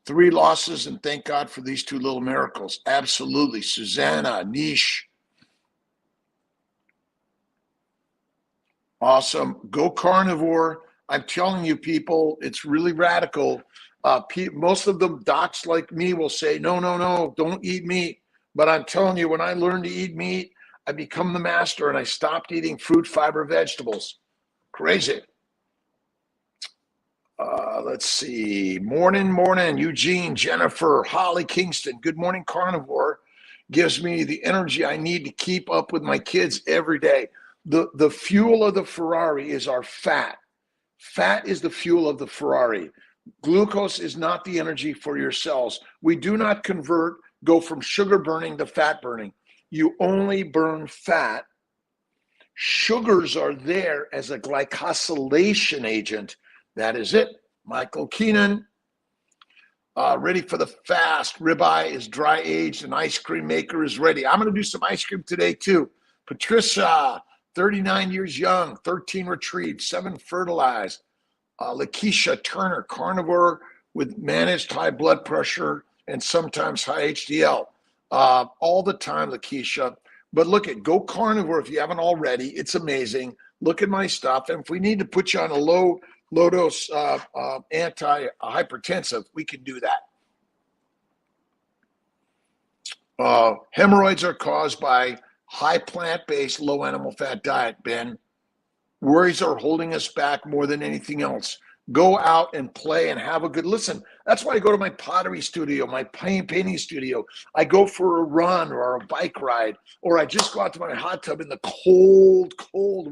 3 losses, and thank God for these 2 little miracles. Absolutely. Susanna, Niche. Awesome. Go carnivore. I'm telling you, people, it's really radical. Most of the docs like me will say, no, don't eat meat. But I'm telling you, when I learned to eat meat, I become the master, and I stopped eating fruit, fiber, vegetables. Crazy. Let's see. Morning, Eugene, Jennifer, Holly Kingston. Good morning, carnivore. Gives me the energy I need to keep up with my kids every day. The fuel of the Ferrari is our fat. Fat is the fuel of the Ferrari. Glucose is not the energy for your cells. We do not go from sugar burning to fat burning. You only burn fat. Sugars are there as a glycosylation agent. That is it. Michael Keenan, ready for the fast. Ribeye is dry aged and ice cream maker is ready. I'm going to do some ice cream today too. Patricia, 39 years young, 13 retrieved, 7 fertilized. Lakeisha Turner, carnivore with managed high blood pressure and sometimes high HDL. All the time, Lakeisha. But look at Go Carnivore if you haven't already. It's amazing. Look at my stuff. And if we need to put you on a low dose anti-hypertensive, we can do that. Hemorrhoids are caused by high plant-based, low animal fat diet, Ben. Worries are holding us back more than anything else. Go out and play and have a good listen. That's why I go to my pottery studio, my painting studio. I go for a run or a bike ride, or I just go out to my hot tub in the cold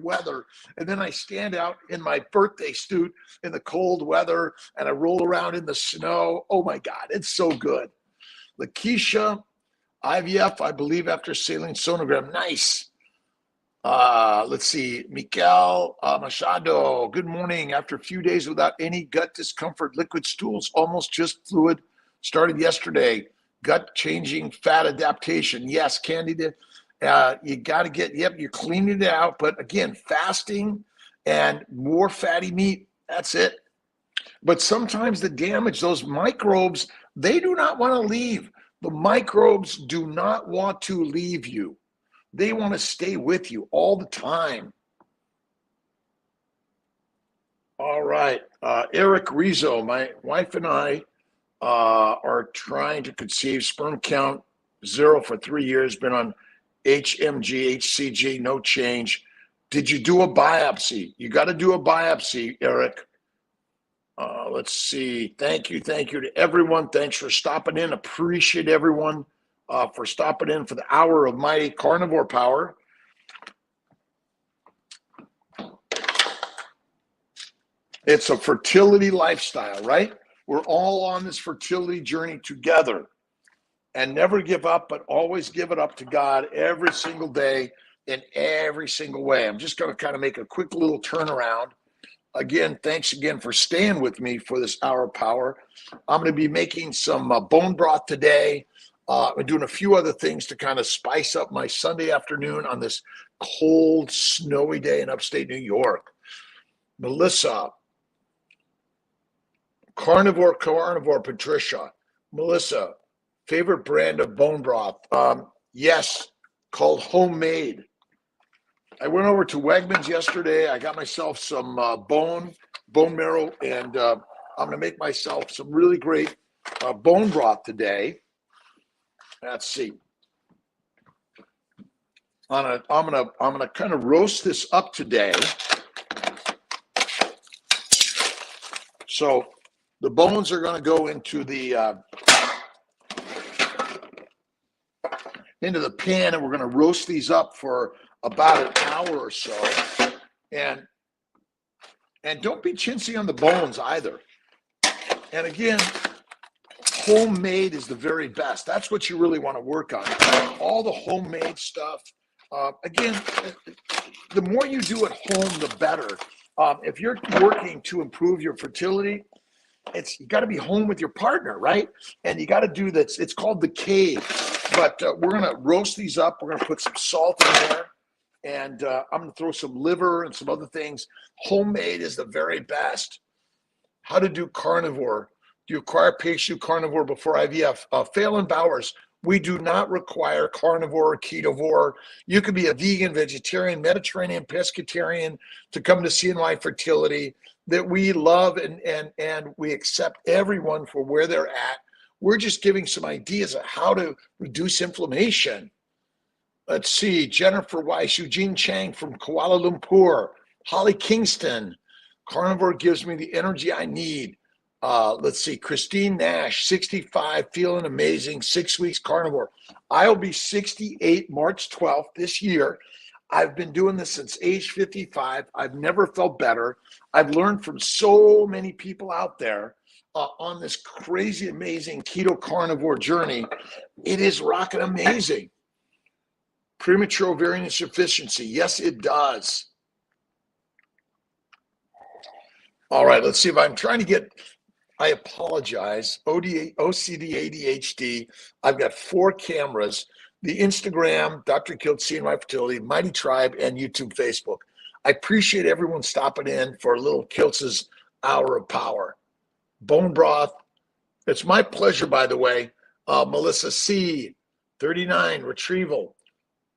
weather. And then I stand out in my birthday suit in the cold weather and I roll around in the snow. Oh my God, it's so good. Lakeisha, IVF, I believe after saline sonogram. Nice. Let's see. Mikel Machado, good morning. After a few days without any gut discomfort, liquid stools, almost just fluid, started yesterday. Gut changing fat adaptation. Yes, Candida. You got to get, yep, you're cleaning it out. But again, fasting and more fatty meat, that's it. But sometimes the damage, those microbes, they do not want to leave. The microbes do not want to leave you. They want to stay with you all the time. All right. Eric Rizzo, my wife and I are trying to conceive. Sperm count 0 for 3 years. Been on HMG, HCG, no change. Did you do a biopsy? You got to do a biopsy, Eric. Let's see. Thank you to everyone. Thanks for stopping in. Appreciate everyone for stopping in for the hour of mighty carnivore power. It's a fertility lifestyle, right? We're all on this fertility journey together. And never give up, but always give it up to God every single day in every single way. I'm just going to kind of make a quick little turnaround. Again, thanks again for staying with me for this hour of power. I'm going to be making some bone broth today. I'm doing a few other things to kind of spice up my Sunday afternoon on this cold, snowy day in upstate New York. Melissa, Carnivore, Patricia. Melissa, favorite brand of bone broth? Yes, called Homemade. I went over to Wegmans yesterday. I got myself some bone marrow, and I'm going to make myself some really great bone broth today. Let's see. I'm gonna kind of roast this up today. So the bones are going to go into the pan, and we're going to roast these up for about an hour or so. And don't be chintzy on the bones either. And again, homemade is the very best. That's what you really want to work on. All the homemade stuff. Again, the more you do at home, the better. If you're working to improve your fertility, you got to be home with your partner, right? And you got to do this. It's called the cave. But we're going to roast these up. We're going to put some salt in there. And I'm going to throw some liver and some other things. Homemade is the very best. How to do carnivore. Do you require patient carnivore before IVF? Phelan Bowers, we do not require carnivore or ketovore. You could be a vegan, vegetarian, Mediterranean, pescatarian to come to CNY Fertility. That we love and we accept everyone for where they're at. We're just giving some ideas of how to reduce inflammation. Let's see, Jennifer Weiss, Eugene Chang from Kuala Lumpur, Holly Kingston. Carnivore gives me the energy I need. Let's see, Christine Nash, 65, feeling amazing, 6 weeks carnivore. I'll be 68 March 12th this year. I've been doing this since age 55. I've never felt better. I've learned from so many people out there on this crazy, amazing keto carnivore journey. It is rocking amazing. Premature ovarian insufficiency. Yes, it does. All right, let's see if I'm trying to get, I apologize, OCD, ADHD. I've got 4 cameras, the Instagram, Dr. Kilt, CNY Fertility, Mighty Tribe, and YouTube, Facebook. I appreciate everyone stopping in for little Kilt's hour of power. Bone broth. It's my pleasure, by the way. Melissa C, 39, retrieval.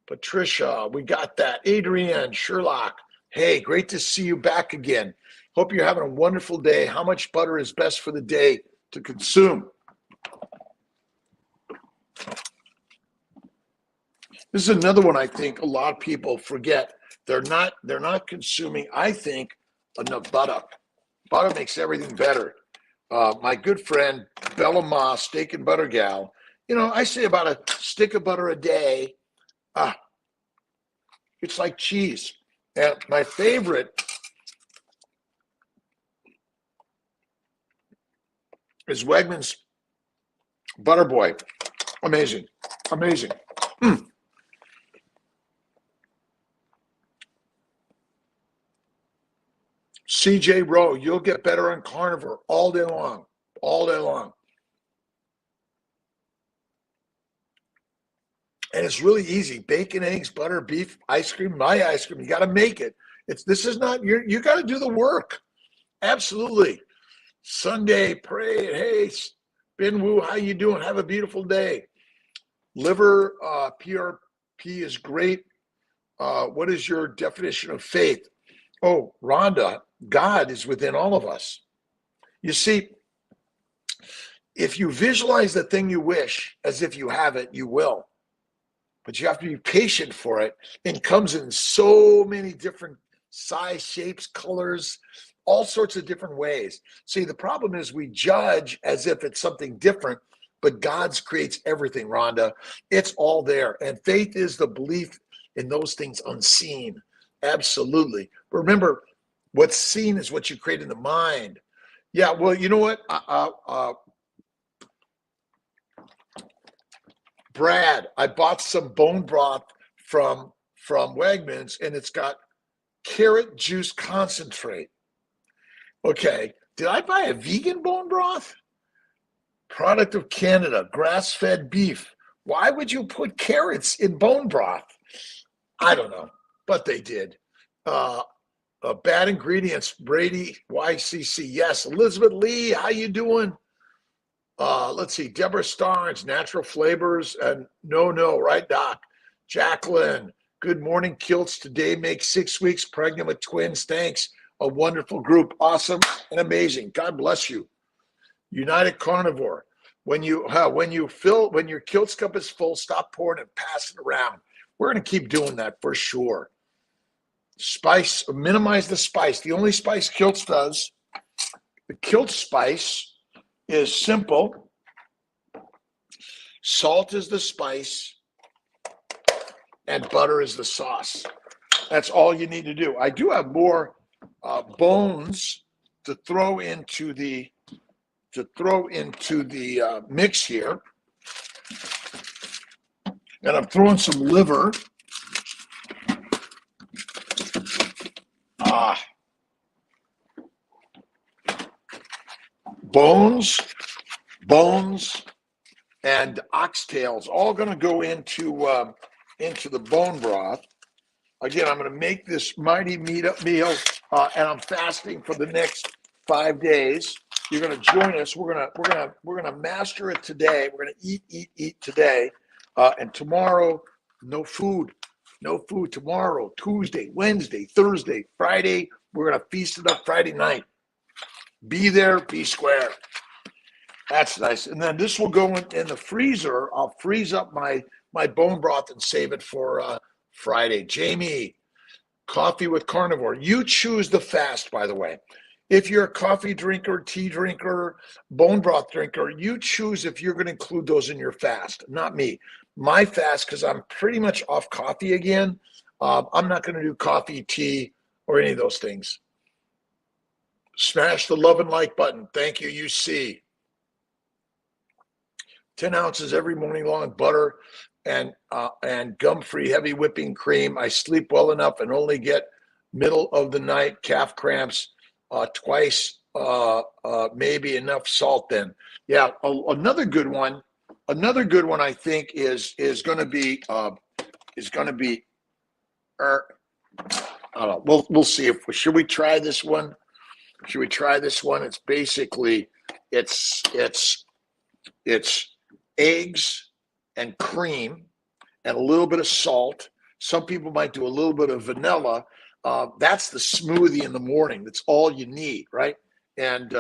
Patricia, we got that. Adrienne, Sherlock. Hey, great to see you back again. Hope you're having a wonderful day. How much butter is best for the day to consume? This is another one I think a lot of people forget. They're not consuming, I think, enough butter. Butter makes everything better. My good friend Bella Ma, Steak and Butter Gal, I say about a stick of butter a day. It's like cheese. And my favorite is Wegmans Butter Boy. Amazing. CJ Rowe, you'll get better on Carnivore all day long. All day long. And it's really easy. Bacon, eggs, butter, beef, ice cream, my ice cream. You got to make it. This is not, you got to do the work. Absolutely. Sunday, pray. Hey, Ben Wu, how you doing? Have a beautiful day. Liver, PRP is great. What is your definition of faith? Oh, Rhonda, God is within all of us. You see, if you visualize the thing you wish as if you have it, you will. But you have to be patient for it. It comes in so many different size, shapes, colors, all sorts of different ways. See, the problem is we judge as if it's something different, but God creates everything, Rhonda. It's all there. And faith is the belief in those things unseen. Absolutely. But remember, what's seen is what you create in the mind. Yeah, well, you know what? Brad, I bought some bone broth from Wegmans, and it's got carrot juice concentrate. Okay, did I buy a vegan bone broth? Product of Canada, grass-fed beef. Why would you put carrots in bone broth? I don't know, but they did. Bad ingredients, Brady, YCC. Yes, Elizabeth Lee, how you doing? Let's see, Deborah Starnes, natural flavors, and no, right, Doc? Jacqueline, good morning, Kilts. Today makes 6 weeks, pregnant with twins. Thanks. A wonderful group. Awesome and amazing. God bless you. United Carnivore. When your Kilts cup is full, stop pouring and pass it around. We're going to keep doing that for sure. Spice, minimize the spice. The only spice Kilts does, the Kilt spice is simple. Salt is the spice and butter is the sauce. That's all you need to do. I do have more bones to throw into the mix here. And I'm throwing some liver. Bones, and oxtails, all going to go into the bone broth. Again, I'm going to make this mighty meal, and I'm fasting for the next 5 days. You're going to join us. We're going to master it today. We're going to eat today, and tomorrow, no food. Tomorrow, Tuesday, Wednesday, Thursday, Friday. We're going to feast it up Friday night. Be there, be square. That's nice. And then this will go in the freezer. I'll freeze up my bone broth and save it for Friday. Jamie, coffee with Carnivore. You choose the fast, by the way. If you're a coffee drinker, tea drinker, bone broth drinker, you choose if you're going to include those in your fast, not me. My fast, because I'm pretty much off coffee again, I'm not going to do coffee, tea, or any of those things. Smash the love and like button. Thank you, UC. 10 ounces every morning long, butter and gum-free heavy whipping cream. I sleep well enough and only get middle of the night calf cramps twice, maybe enough salt then. Yeah, another good one I think is going to be I don't know. We'll see should we try this one? It's basically it's eggs and cream and a little bit of salt. Some people might do a little bit of vanilla. That's the smoothie in the morning. That's all you need, right? And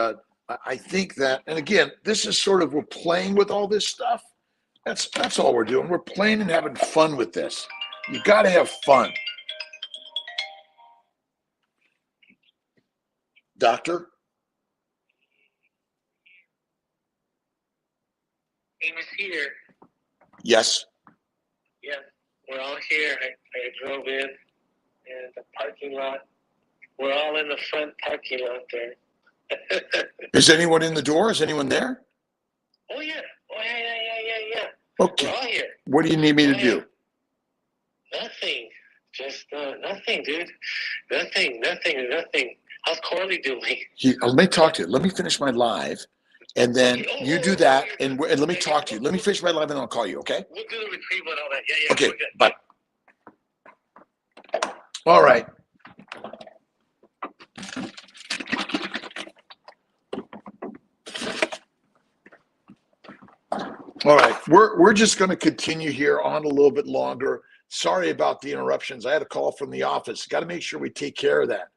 I think that, and again, this is sort of, we're playing with all this stuff. That's all we're doing. We're playing and having fun with this. You got to have fun. Doctor? Amos here. Yes. Yeah, we're all here. I drove in the parking lot. We're all in the front parking lot there. Is anyone in the door? Is anyone there? Oh, yeah. Yeah. Okay. We're all here. What do you need me to do? Nothing. Just nothing, dude. Nothing. How's Corley doing? Let me talk to you. Let me finish my live, and then you do that, and let me talk to you. Let me finish my live, and then I'll call you, okay? We'll do the retrieval and all that. Yeah, Okay, we're good. bye. All right. All right, we're just going to continue here on a little bit longer. Sorry about the interruptions. I had a call from the office. Got to make sure we take care of that.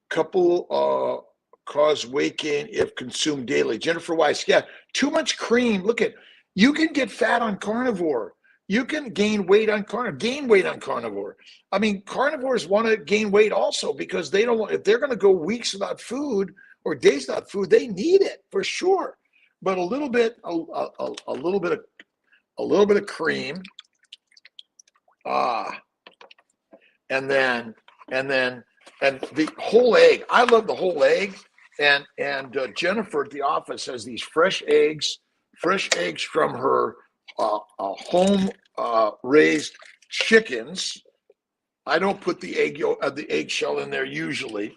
Couple cause weight gain if consumed daily. Jennifer Weiss, yeah, too much cream. Look at, you can get fat on carnivore. You can gain weight on carnivore. I mean, carnivores want to gain weight also because they don't want, if they're going to go weeks without food or days without food, they need it for sure. But a little bit of cream, and the whole egg. I love the whole egg. And Jennifer at the office has these fresh eggs from her home raised chickens. I don't put the eggshell in there usually,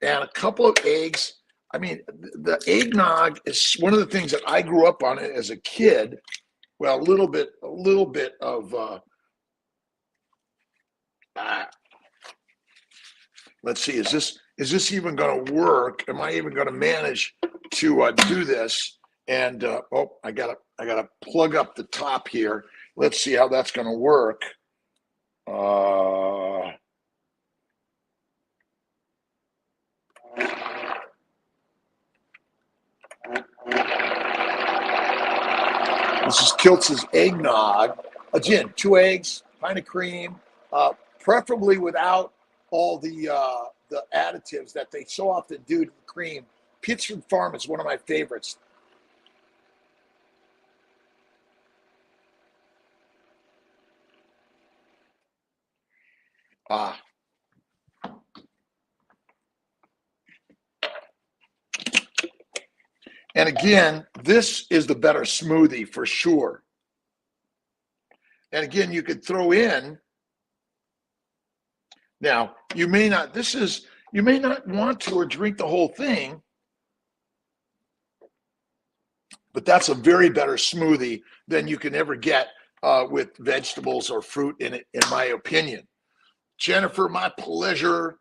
and a couple of eggs. I mean, the eggnog is one of the things that I grew up on as a kid. Well, a little bit of let's see, is this even going to work? Am I even going to manage to do this? And I gotta plug up the top here. Let's see how that's going to work. This is Kiltz's eggnog. Again, 2 eggs, pint of cream, preferably without all the additives that they so often do to the cream. Pittsford Farm is one of my favorites. And again, this is the better smoothie for sure. And again, you could throw in, now you may not want to or drink the whole thing, but that's a very better smoothie than you can ever get with vegetables or fruit in it, in my opinion. Jennifer, my pleasure.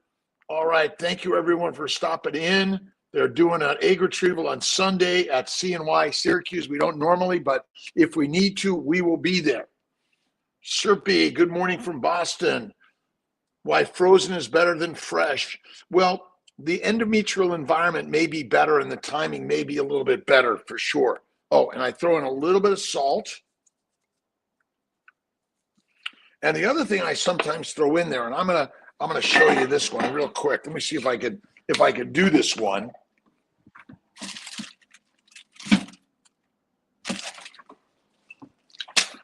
All right, thank you everyone for stopping in. They're doing an egg retrieval on Sunday at CNY Syracuse. We don't normally, but if we need to, we will be there. Sherpy, good morning from Boston. Why frozen is better than fresh? Well, the endometrial environment may be better and the timing may be a little bit better for sure. Oh, and I throw in a little bit of salt. And the other thing I sometimes throw in there, and I'm gonna show you this one real quick. Let me see if I could do this one.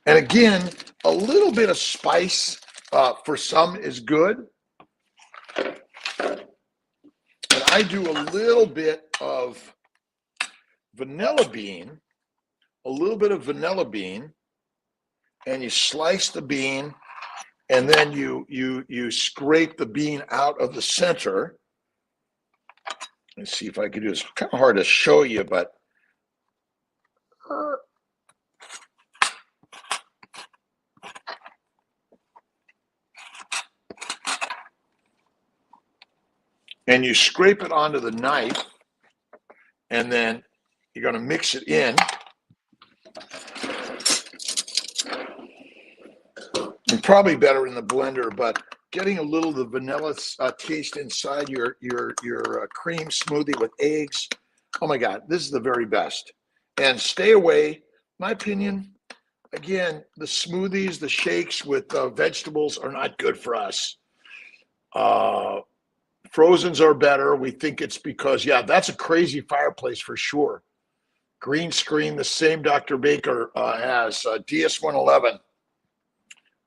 And again, a little bit of spice for some is good. And I do a little bit of vanilla bean, and you slice the bean, and then you scrape the bean out of the center. Let's see if I can do this. It's kind of hard to show you, but and you scrape it onto the knife, and then you're going to mix it in. And probably better in the blender, but getting a little of the vanilla taste inside your cream smoothie with eggs. Oh my God, this is the very best. And stay away, my opinion, again, the smoothies, the shakes with vegetables are not good for us. Frozens are better. We think it's because, yeah, that's a crazy fireplace for sure. Green screen, the same Dr. Baker has, DS111.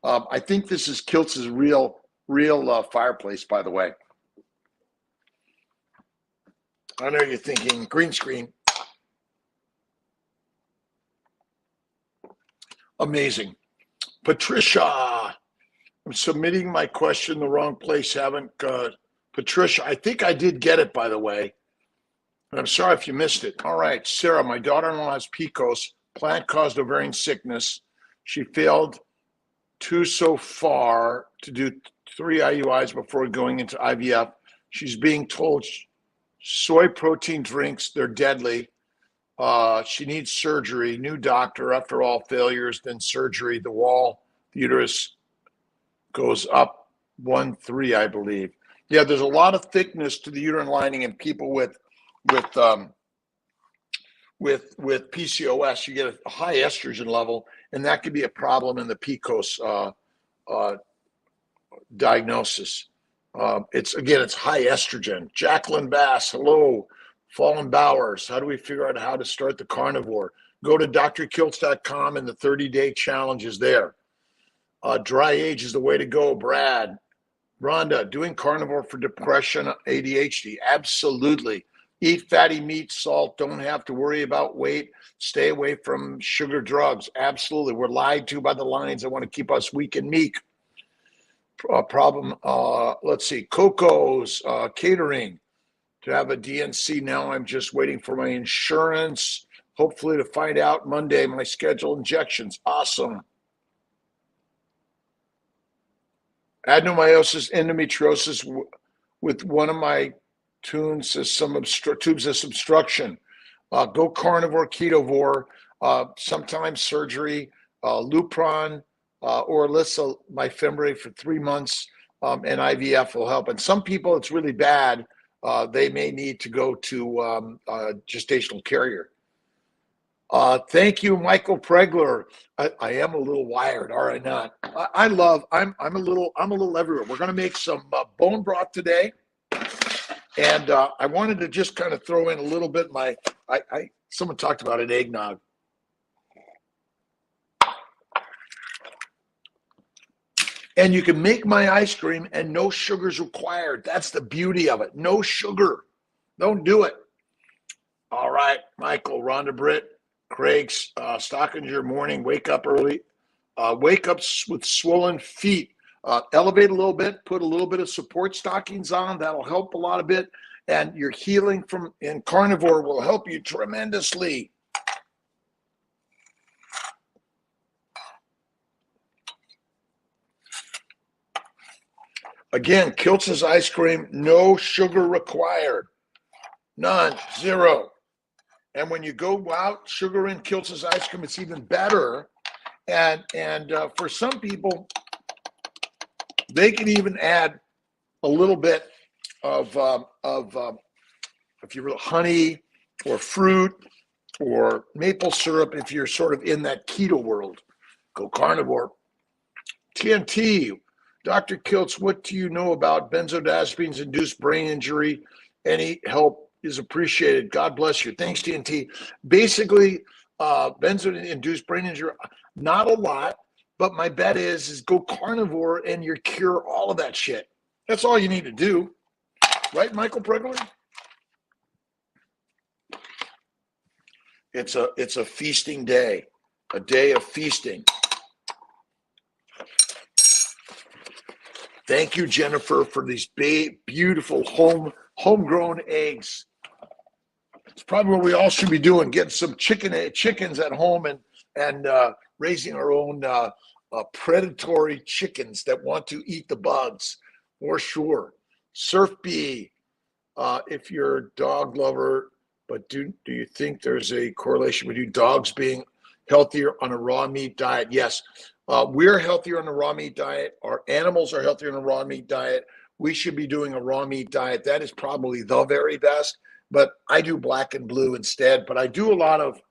I think this is Kiltz's real fireplace, by the way. I know you're thinking green screen. Amazing. Patricia, I'm submitting my question in the wrong place. Haven't Patricia, I think I did get it, by the way. And I'm sorry if you missed it. All right, Sarah, my daughter-in-law has PCOS, plant-caused ovarian sickness. She failed two so far to do 3 IUIs before going into IVF. She's being told soy protein drinks, they're deadly. She needs surgery, new doctor, after all failures, then surgery. The wall, the uterus goes up 1-3, I believe. Yeah, there's a lot of thickness to the uterine lining in people with PCOS. You get a high estrogen level, and that could be a problem in the PCOS diagnosis. It's high estrogen. Jacqueline Bass, hello. Fallen Bowers, how do we figure out how to start the carnivore? Go to drkiltz.com and the 30-day challenge is there. Dry age is the way to go, Brad. Rhonda, doing carnivore for depression, ADHD, absolutely. Eat fatty meat, salt, don't have to worry about weight. Stay away from sugar drugs, absolutely. We're lied to by the lines that want to keep us weak and meek. Let's see, Coco's catering to have a DNC now. I'm just waiting for my insurance, hopefully to find out Monday my schedule injections. Awesome. Adenomyosis, endometriosis with one of my tubes has some obstruction. Go carnivore, ketovore, sometimes surgery, Lupron, or Alyssa, my Fembrate for 3 months, and IVF will help. And some people, it's really bad. They may need to go to gestational carrier. Thank you, Michael Pregler. I am a little wired, are I not? I'm a little everywhere. We're going to make some bone broth today, and I wanted to just kind of throw in a little bit. Someone talked about an eggnog. And you can make my ice cream and no sugar's required. That's the beauty of it. No sugar. Don't do it. All right, Michael, Rhonda Britt, Craig's, Stockinger morning, wake up early. Wake up with swollen feet. Elevate a little bit, put a little bit of support stockings on. That'll help a lot of bit. And your healing in carnivore will help you tremendously. Again, Kiltz's ice cream, no sugar required. None, zero. And when you go out, sugar in Kiltz's ice cream, it's even better. And for some people, they can even add a little bit of if you will, honey or fruit or maple syrup if you're sort of in that keto world. Go carnivore. TNT, Dr. Kiltz, what do you know about benzodiazepines-induced brain injury? Any help is appreciated. God bless you. Thanks, TNT. Basically, benzo-induced brain injury, not a lot, but my bet is go carnivore and you cure all of that shit. That's all you need to do. Right, Michael Pregler? It's a feasting day, a day of feasting. Thank you, Jennifer, for these beautiful homegrown eggs. It's probably what we all should be doing, getting some chickens at home and raising our own predatory chickens that want to eat the bugs, for sure. Surf Bee, if you're a dog lover, but do you think there's a correlation with you dogs being healthier on a raw meat diet? Yes. We're healthier on a raw meat diet. Our animals are healthier on a raw meat diet. We should be doing a raw meat diet. That is probably the very best. But I do black and blue instead. But I do a lot of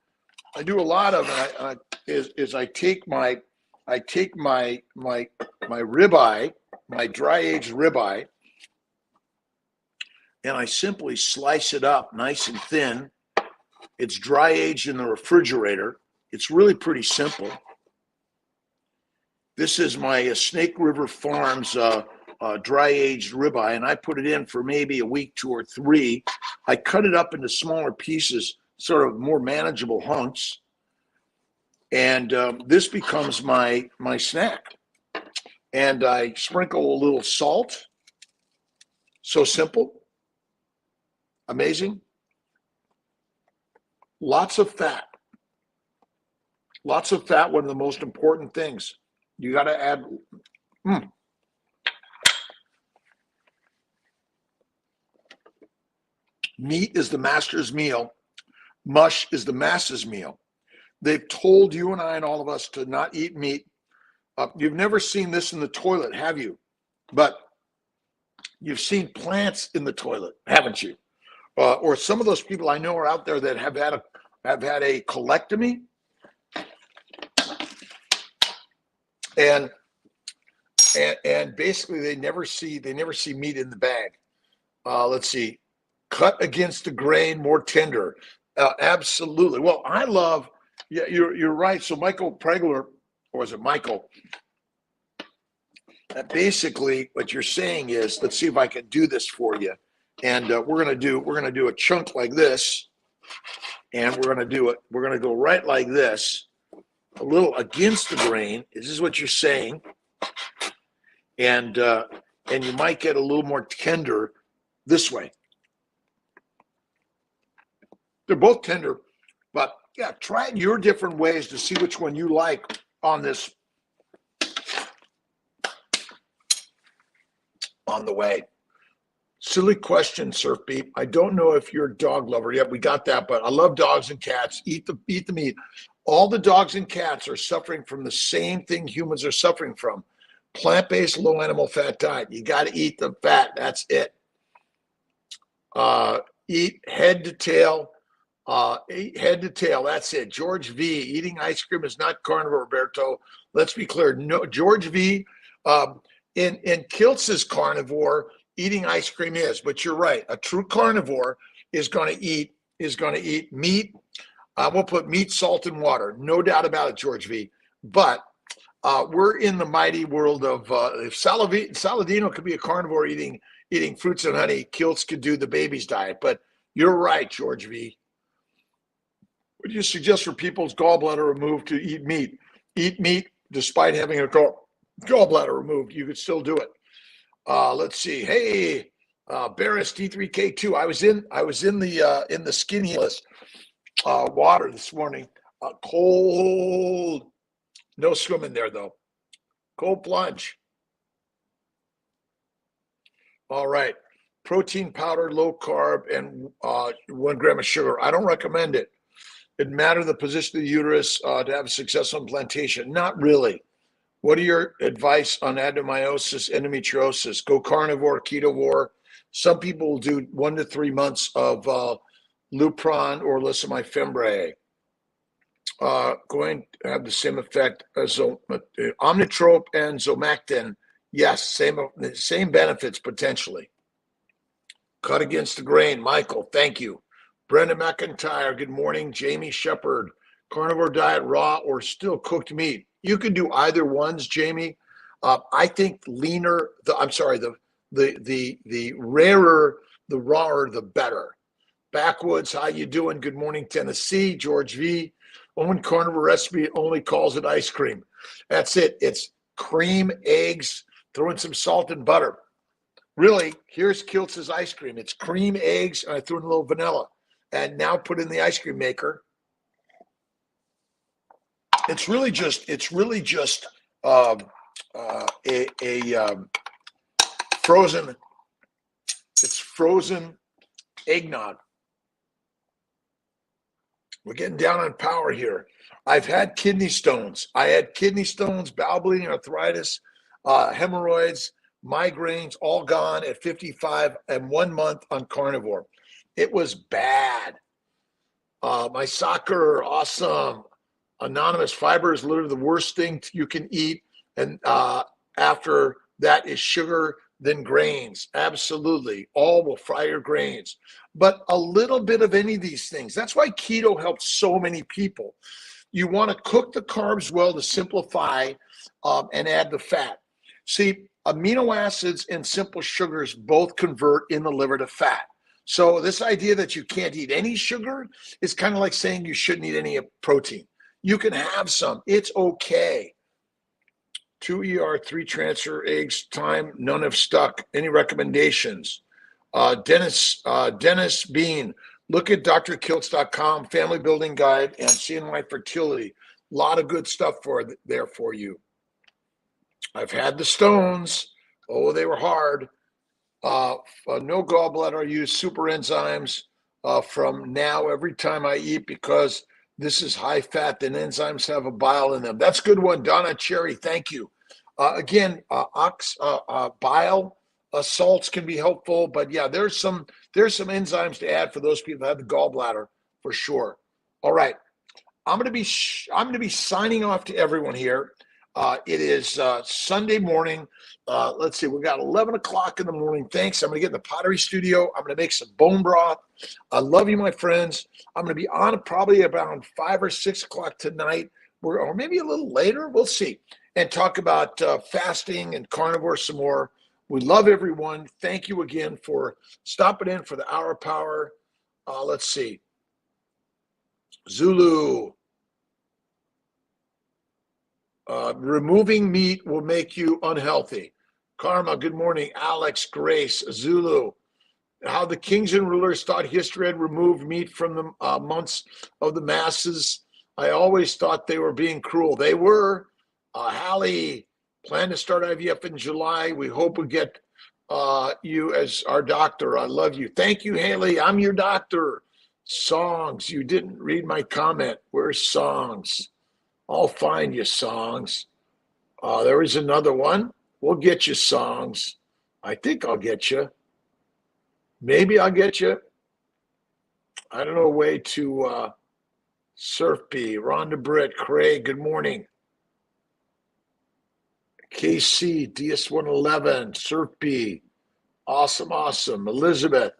I take my ribeye, my dry aged ribeye, and I simply slice it up nice and thin. It's dry aged in the refrigerator. It's really pretty simple. This is my Snake River Farms dry aged ribeye, and I put it in for maybe a week, 2 or 3. I cut it up into smaller pieces, sort of more manageable hunks, and this becomes my snack. And I sprinkle a little salt, So simple, amazing. Lots of fat. Lots of fat, one of the most important things. You got to add. Meat is the master's meal. Mush is the masses meal. They've told you and I and all of us to not eat meat. You've never seen this in the toilet, have you? But you've seen plants in the toilet, haven't you? Or some of those people I know are out there that have had a colectomy, and basically they never see meat in the bag. Let's see, cut against the grain, more tender. Absolutely. Well, I love. Yeah, you're right. So Michael Pregler, or is it Michael? Basically, what you're saying is, let's see if I can do this for you. And we're gonna do a chunk like this, and we're gonna do it. We're gonna go right like this, a little against the grain. This is what you're saying, and you might get a little more tender this way. They're both tender, but yeah, try it your different ways to see which one you like on this. On the way. Silly question, Surf Beat. I don't know if you're a dog lover. Yeah, we got that, but I love dogs and cats. Eat the meat. All the dogs and cats are suffering from the same thing humans are suffering from. Plant-based, low animal fat diet. You got to eat the fat. That's it. Eat head to tail. Eat head to tail. That's it. George V. Eating ice cream is not carnivore, Roberto. Let's be clear. No, George V. In Kiltz's carnivore, eating ice cream is, but you're right. A true carnivore is going to eat meat. We'll put meat, salt, and water. No doubt about it, George V. But we're in the mighty world of if Saladino could be a carnivore eating fruits and honey, Kiltz could do the baby's diet. But you're right, George V. What do you suggest for people's gallbladder removed to eat meat? Eat meat despite having a gallbladder removed. You could still do it. Let's see. Hey, Barris D3K2. I was in the skinny list water this morning. Cold. No swimming there though. Cold plunge. All right. Protein powder, low carb, and 1 gram of sugar. I don't recommend it. It matters the position of the uterus to have a successful implantation. Not really. What are your advice on adenomyosis, endometriosis? Go carnivore, ketovore. Some people will do 1 to 3 months of Lupron or lisomifimbre. Going to have the same effect as Omnitrope and Zomactin. Yes, same benefits potentially. Cut against the grain. Michael, thank you. Brenda McIntyre, good morning. Jamie Shepard, carnivore diet, raw or still cooked meat. You can do either ones, Jamie. I think leaner. The rarer, the rawer, the better. Backwoods, how you doing? Good morning, Tennessee. George V. Own carnivore recipe only calls it ice cream. That's it. It's cream, eggs, throw in some salt and butter. Really, here's Kiltz's ice cream. It's cream, eggs, and I threw in a little vanilla. And now put in the ice cream maker. It's really just frozen. It's frozen eggnog. We're getting down on power here. I've had kidney stones. I had kidney stones, bowel bleeding, arthritis, hemorrhoids, migraines, all gone at 55 and 1 month on carnivore. It was bad. My soccer, awesome. Anonymous, fiber is literally the worst thing you can eat. And after that is sugar, then grains. Absolutely. All will fry your grains. But a little bit of any of these things. That's why keto helps so many people. You want to cook the carbs well to simplify and add the fat. See, amino acids and simple sugars both convert in the liver to fat. So this idea that you can't eat any sugar is kind of like saying you shouldn't eat any protein. You can have some. It's okay. 2 ER, 3 transfer eggs, time, none have stuck. Any recommendations? Dennis Bean, look at drkiltz.com, family building guide, and CNY fertility. A lot of good stuff there for you. I've had the stones. Oh, they were hard. No gallbladder. I use super enzymes from now every time I eat because this is high fat and enzymes have a bile in them. That's a good one, Donna Cherry. Thank you. Again, bile salts can be helpful, but yeah, there's some enzymes to add for those people that have the gallbladder for sure. All right, I'm going to be signing off to everyone here. It is Sunday morning. Let's see, we got 11 o'clock in the morning. Thanks. I'm going to get in the pottery studio. I'm going to make some bone broth. I love you, my friends. I'm going to be on probably around 5 or 6 o'clock tonight, or maybe a little later. We'll see. And talk about fasting and carnivore some more. We love everyone. Thank you again for stopping in for the Hour Power. Let's see. Zulu. Removing meat will make you unhealthy. Karma, good morning. Alex, Grace, Zulu. How the kings and rulers thought history had removed meat from the months of the masses. I always thought they were being cruel. They were. Hallie, plan to start IVF in July. We hope we get you as our doctor. I love you. Thank you, Haley. I'm your doctor. Songs. You didn't read my comment. Where's songs? I'll find you songs. There is another one. We'll get you songs. I think I'll get you. Maybe I'll get you. I don't know a way to Surf B, Rhonda Britt, Craig, good morning. KC, DS111, Surf B. Awesome, awesome. Elizabeth.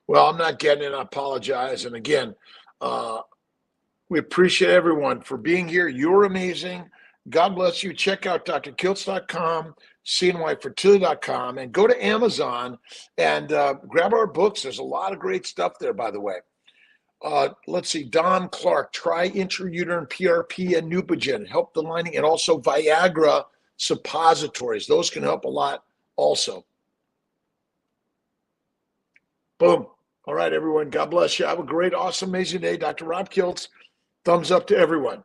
Well, I'm not getting it. I apologize. And again, we appreciate everyone for being here. You're amazing. God bless you. Check out drkiltz.com, cnyfertility.com, and go to Amazon and grab our books. There's a lot of great stuff there, by the way. Let's see. Don Clark, try intrauterine PRP and Neupogen, help the lining, and also Viagra suppositories. Those can help a lot also. Boom. All right, everyone. God bless you. Have a great, awesome, amazing day. Dr. Rob Kiltz. Thumbs up to everyone.